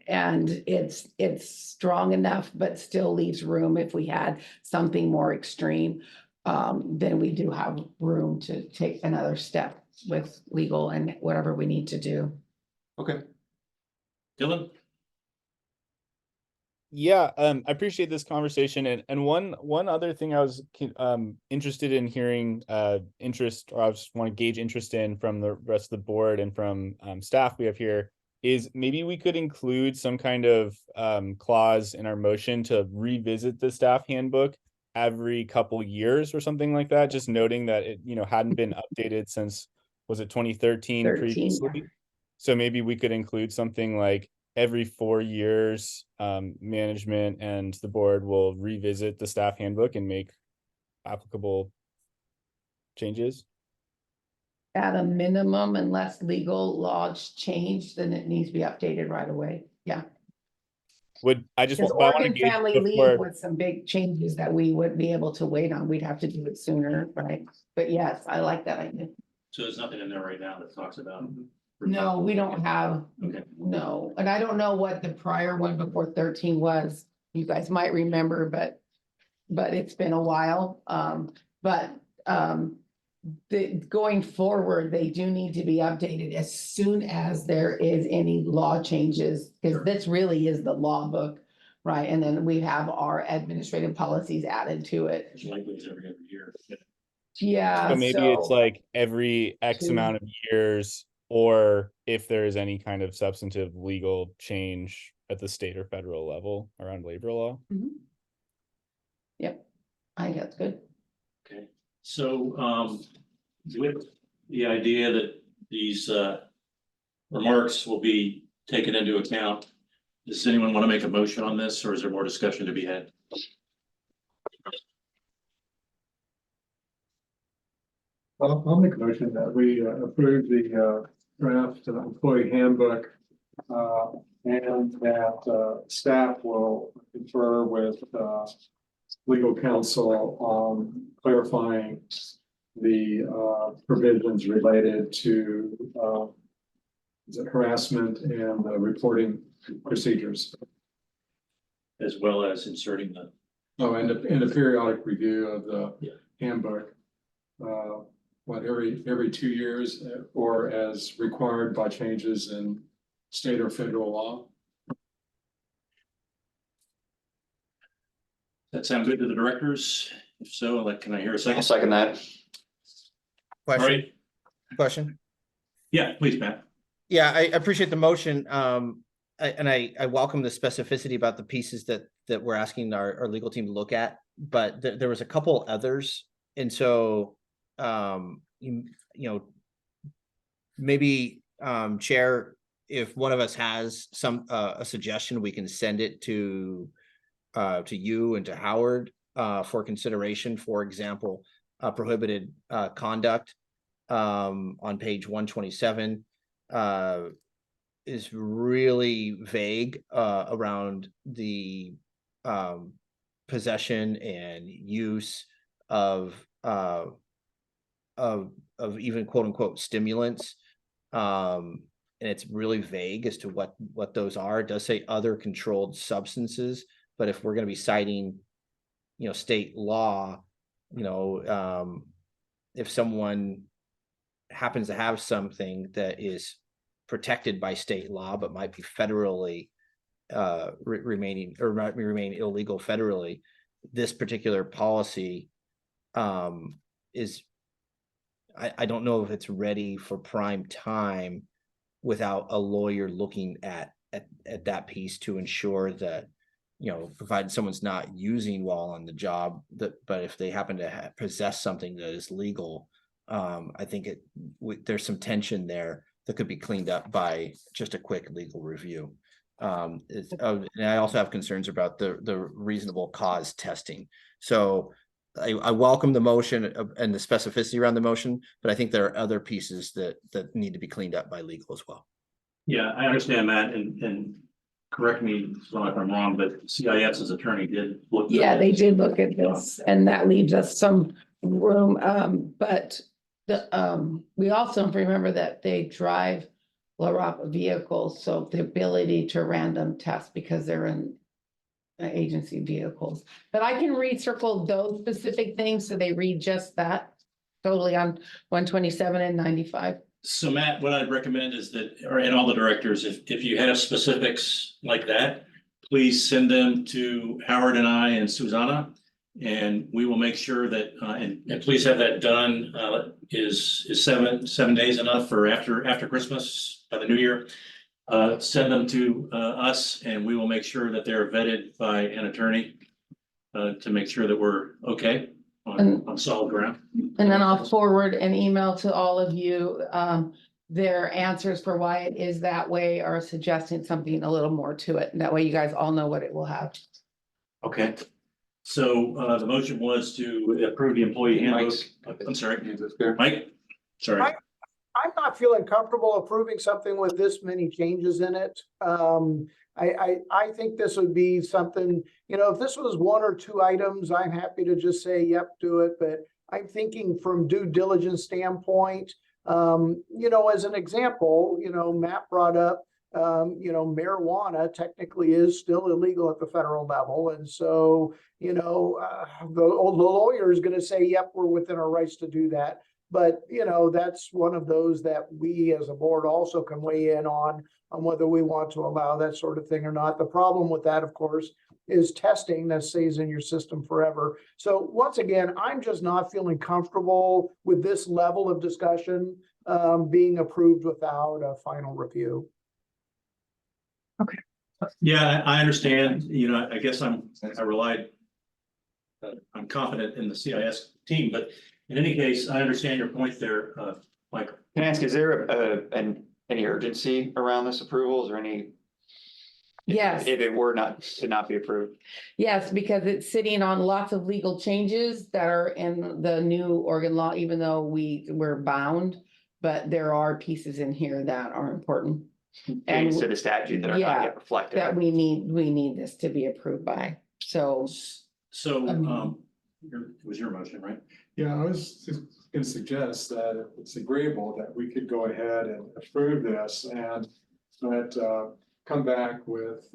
And it's strong enough, but still leaves room if we had something more extreme. Then we do have room to take another step with legal and whatever we need to do. Okay. Dylan? Yeah, I appreciate this conversation, and one other thing I was interested in hearing interest, or I just want to gauge interest in from the rest of the board and from staff we have here, is maybe we could include some kind of clause in our motion to revisit the staff handbook every couple years or something like that, just noting that it, you know, hadn't been updated since, was it 2013 previously? Yeah. So maybe we could include something like every 4 years, management and the board will revisit the staff handbook and make applicable changes. At a minimum, unless legal laws change, then it needs to be updated right away. Yeah. Would I just Because want, but I want to Oregon gauge family before, leave with some big changes that we wouldn't be able to wait on. We'd have to do it sooner, right? But yes, I like that idea. So there's nothing in there right now that talks about. No, we don't have, Okay. no, and I don't know what the prior one before 13 was. You guys might remember, but it's been a while. Going forward, they do need to be updated as soon as there is any law changes, because this really is the law book, right? And then we have our administrative policies added to it. There's likely every other year. Yeah. so maybe it's like every X Two. amount of years, or if there is any kind of substantive legal change at the state or federal level around labor law. Mhm. Yep, I think that's good. Okay, so, with the idea that these, remarks will be taken into account, does anyone want to make a motion on this, or is there more discussion to be had? I'll make a motion that we approve the draft employee handbook. And that staff will confer with legal counsel on clarifying the provisions related to is it harassment and reporting procedures. As well as inserting the, Oh, and a periodic review of the Yeah. handbook. Every 2 years or as required by changes in state or federal law. that sound good to the directors? If so, can I hear a I'll second? second that. All Question, right, question? yeah, please, Matt. Yeah, I appreciate the motion. I welcome the specificity about the pieces that we're asking our legal team to look at, but there was a couple others. And so, you know, maybe, Chair, if one of us has a suggestion, we can send it to you and to Howard, for consideration. For example, prohibited, conduct, on page 127, is really vague, around the, possession and use of even quote unquote stimulants. And it's really vague as to what those are. It does say other controlled substances, but if we're going to be citing, state law, if someone happens to have something that is protected by state law, but might be federally remain illegal federally, this particular policy is, I don't know if it's ready for prime time without a lawyer looking at that piece to ensure that, provided someone's not using while on the job, but if they happen to possess something that is legal, I think there's some tension there that could be cleaned up by just a quick legal review. And I also have concerns about the reasonable cause testing. So I welcome the motion and the specificity around the motion, but I think there are other pieces that need to be cleaned up by legal as well. Yeah, I understand, Matt, and correct me if I'm wrong, but CIS's attorney did look. Yeah, they did look at this, and that leaves us some room, but we also remember that they drive La Rapa vehicles, so the ability to random test because they're in agency vehicles. But I can recircle those specific things, so they read just that totally on 127 and 95. So Matt, what I'd recommend is that, or and all the directors, if you have specifics like that, please send them to Howard and I and Susanna. And we will make sure that, and please have that done, is 7 days enough for after Christmas, by the new year? Send them to us and we will make sure that they're vetted by an attorney to make sure that we're okay on solid ground. And then I'll forward an email to all of you, their answers for why it is that way, or suggesting something a little more to it. And that way you guys all know what it will have. Okay. So the motion was to approve the employee handbook. I'm sorry, Mike, sorry. I'm not feeling comfortable approving something with this many changes in it. I think this would be something, if this was 1 or 2 items, I'm happy to just say, yep, do it. But I'm thinking from due diligence standpoint, as an example, Matt brought up, marijuana technically is still illegal at the federal level. And so, the lawyer is going to say, yep, we're within our rights to do that. But, that's one of those that we as a board also can weigh in on whether we want to allow that sort of thing or not. The problem with that, of course, is testing that stays in your system forever. So once again, I'm just not feeling comfortable with this level of discussion being approved without a final review. Yeah, I understand, I guess I relied, I'm confident in the CIS team, but in any case, I understand your point there, Michael. Can I ask, is there any urgency around this approval? Is there any? Yes. If it were to not be approved? Yes, because it's sitting on lots of legal changes that are in the new Oregon law, even though we're bound, but there are pieces in here that are important. Changes to the statute that are not yet reflected. That we need this to be approved by, so. So, it was your motion, right? Yeah, I was just going to suggest that if it's agreeable that we could go ahead and approve this and that come back with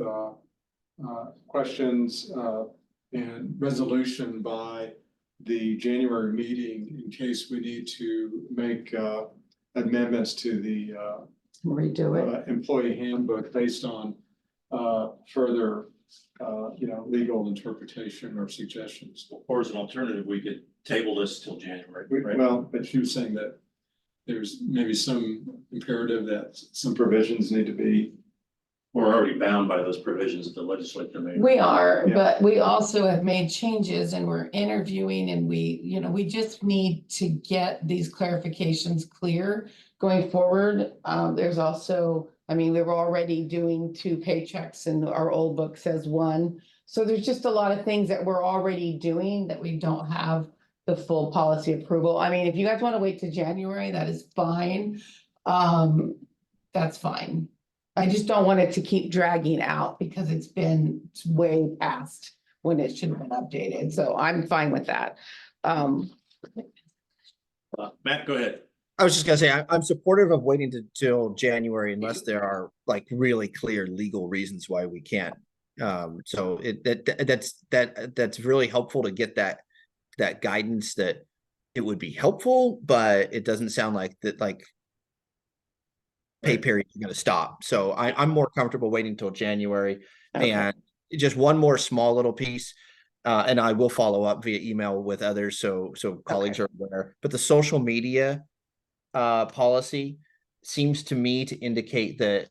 questions and resolution by the January meeting in case we need to make amendments to the redo it. Employee handbook based on further legal interpretation or suggestions. Or as an alternative, we could table this till January, right? Well, but you were saying that there's maybe some imperative that some provisions need to be. We're already bound by those provisions that the legislature made. We are, Yeah. but we also have made changes and we're interviewing and we just need to get these clarifications clear going forward. There's also, we were already doing 2 paychecks and our old book says 1. So there's just a lot of things that we're already doing that we don't have the full policy approval. If you guys want to wait to January, that is fine. That's fine. I just don't want it to keep dragging out because it's way past when it should have been updated. So I'm fine with that. Matt, go ahead. I was just gonna say, I'm supportive of waiting till January unless there are like really clear legal reasons why we can't. So that's really helpful to get that guidance that it would be helpful, but it doesn't sound like that, pay period is gonna stop. So I'm more comfortable waiting till January. Okay. And just one more small little piece, and I will follow up via email with others, so colleagues are aware, but the social media policy seems to me to indicate that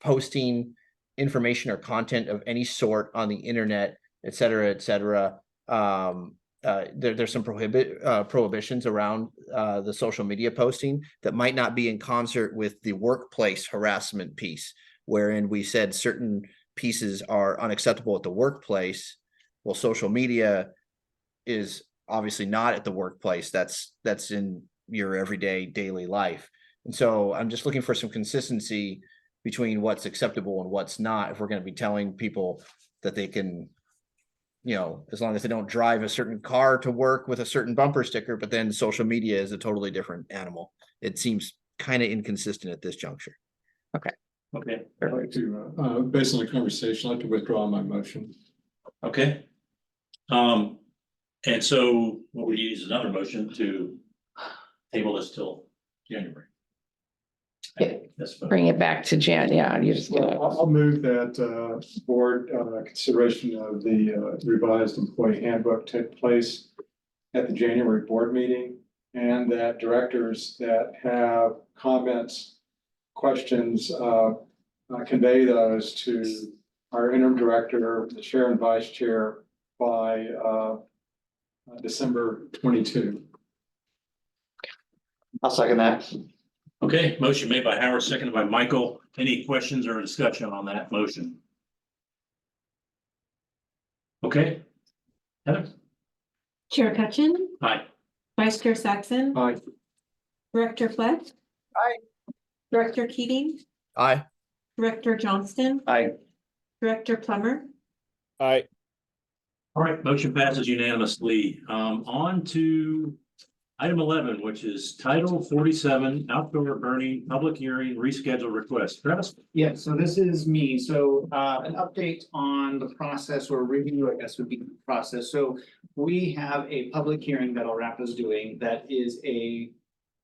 posting information or content of any sort on the internet, et cetera, there's some prohibitions around the social media posting that might not be in concert with the workplace harassment piece, wherein we said certain pieces are unacceptable at the workplace. Well, social media is obviously not at the workplace. That's in your everyday daily life. And so I'm just looking for some consistency between what's acceptable and what's not, if we're going to be telling people that they can as long as they don't drive a certain car to work with a certain bumper sticker, but then social media is a totally different animal. It seems kind of inconsistent at this juncture. Okay, I'd like to, based on the conversation, I'd like to withdraw my motion. okay. And so what we use another motion to table this till January. Yeah. That's fine. Bring it back to Jan, yeah, you're just Well, gonna, I'll move that board consideration of the revised employee handbook take place at the January board meeting, and that directors that have comments, questions, convey those to our interim director, the chair and vice chair by December 22. I'll second that. Okay, motion made by Howard, seconded by Michael. Any questions or discussion on that motion? Okay. Heather? Chair Cutchin, Aye. Vice Chair Saxon, Aye. Director Fleck. Aye. Director Keating, Aye. Director Johnston, Aye. Director Plummer. Aye. All right, motion passes unanimously. On to item 11, which is Title 47 Outdoor Burning Public Hearing Reschedule Request. Travis? Yeah, so this is me. So an update on the process or review, I guess would be the process. So we have a public hearing that LRAP is doing that is a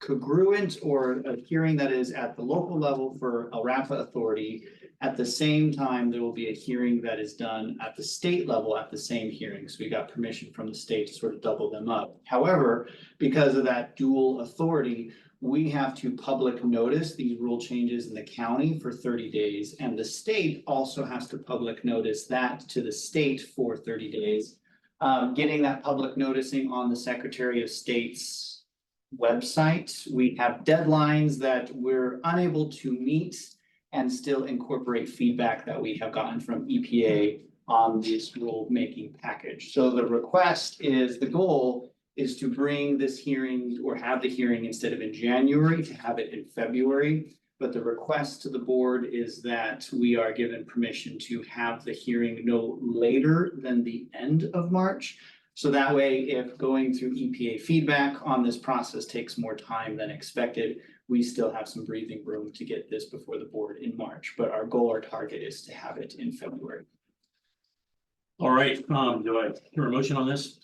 congruent or a hearing that is at the local level for LRAPA authority. At the same time, there will be a hearing that is done at the state level at the same hearing. So we got permission from the state to sort of double them up. However, because of that dual authority, we have to public notice these rule changes in the county for 30 days. And the state also has to public notice that to the state for 30 days. Getting that public noticing on the Secretary of State's website. We have deadlines that we're unable to meet and still incorporate feedback that we have gotten from EPA on this rulemaking package. So the request is, the goal is to bring this hearing or have the hearing instead of in January, to have it in February. But the request to the board is that we are given permission to have the hearing no later than the end of March. So that way, if going through EPA feedback on this process takes more time than expected, we still have some breathing room to get this before the board in March, but our goal or target is to have it in February. All right, do I hear a motion on this?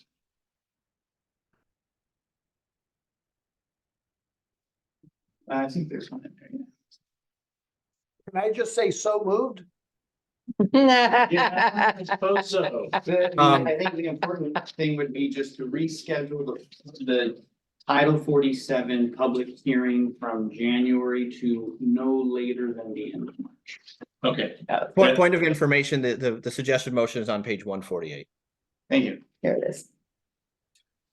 I think there's one in there. Can I just say so moved? Yeah, I suppose so. I think the important thing would be just to reschedule the Title 47 public hearing from January to no later than the end of March. Okay, Point of information, the suggested motion is on page 148. Thank you. There it is.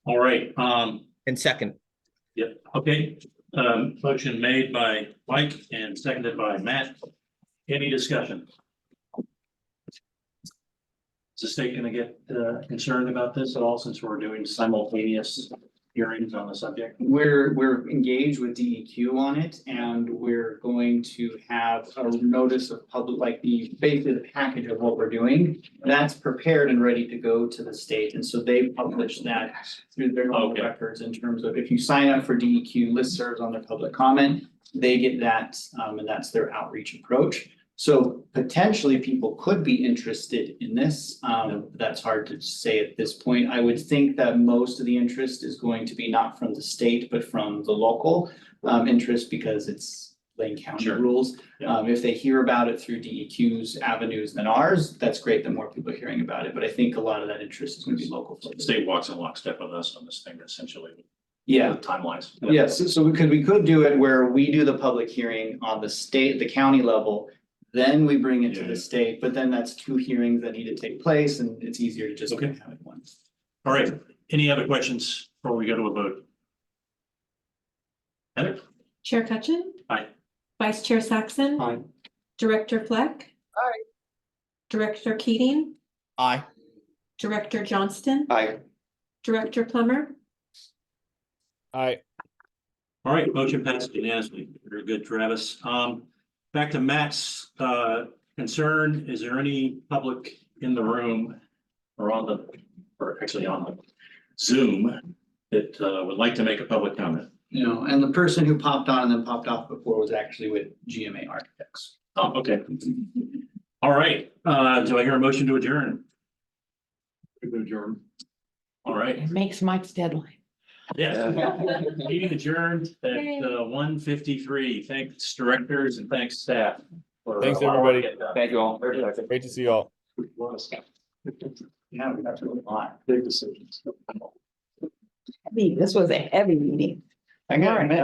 all right, And second, yep, okay. Motion made by Mike and seconded by Matt. Any discussion? Is the state gonna get concerned about this at all, since we're doing simultaneous hearings on the subject? We're engaged with DEQ on it, and we're going to have a notice of public, like basically the package of what we're doing. That's prepared and ready to go to the state, and so they publish that through their normal Okay. records in terms of if you sign up for DEQ listservs on their public comment, they get that, and that's their outreach approach. So potentially people could be interested in this. That's hard to say at this point. I would think that most of the interest is going to be not from the state, but from the local interest, because it's Lane County Sure. rules. Yeah. If they hear about it through DEQ's avenues than ours, that's great, the more people are hearing about it. But I think a lot of that interest is going to be local. The state walks in lockstep with us on this thing, essentially. Yeah. The timelines. Yes, so we could do it where we do the public hearing on the county level. Then we bring it to Yeah. the state, but then that's two hearings that need to take place, and it's easier to just Okay. have it once. All right, any other questions before we go to a vote? Heather? Chair Cutchin. Aye. Vice Chair Saxon. Aye. Director Fleck. Aye. Director Keating, aye. Director Johnston, Aye. Director Plummer. Aye. All right, motion passed unanimously. Very good, Travis. Back to Matt's concern. Is there any public in the room or on the, or actually on the Zoom that would like to make a public comment? You know, and the person who popped on and then popped off before was actually with GMA Architects. Oh, okay. All right, do I hear a motion to adjourn? Good adjourn. All right, It makes Mike's deadline. yes. Meeting adjourned at 1:53. Thanks directors and thanks staff. for, Thanks, a lot of work everybody. getting done. Thank you all. Great to see you all. Yeah, we got to a lot. Big decisions. This was a heavy meeting. I got it, man.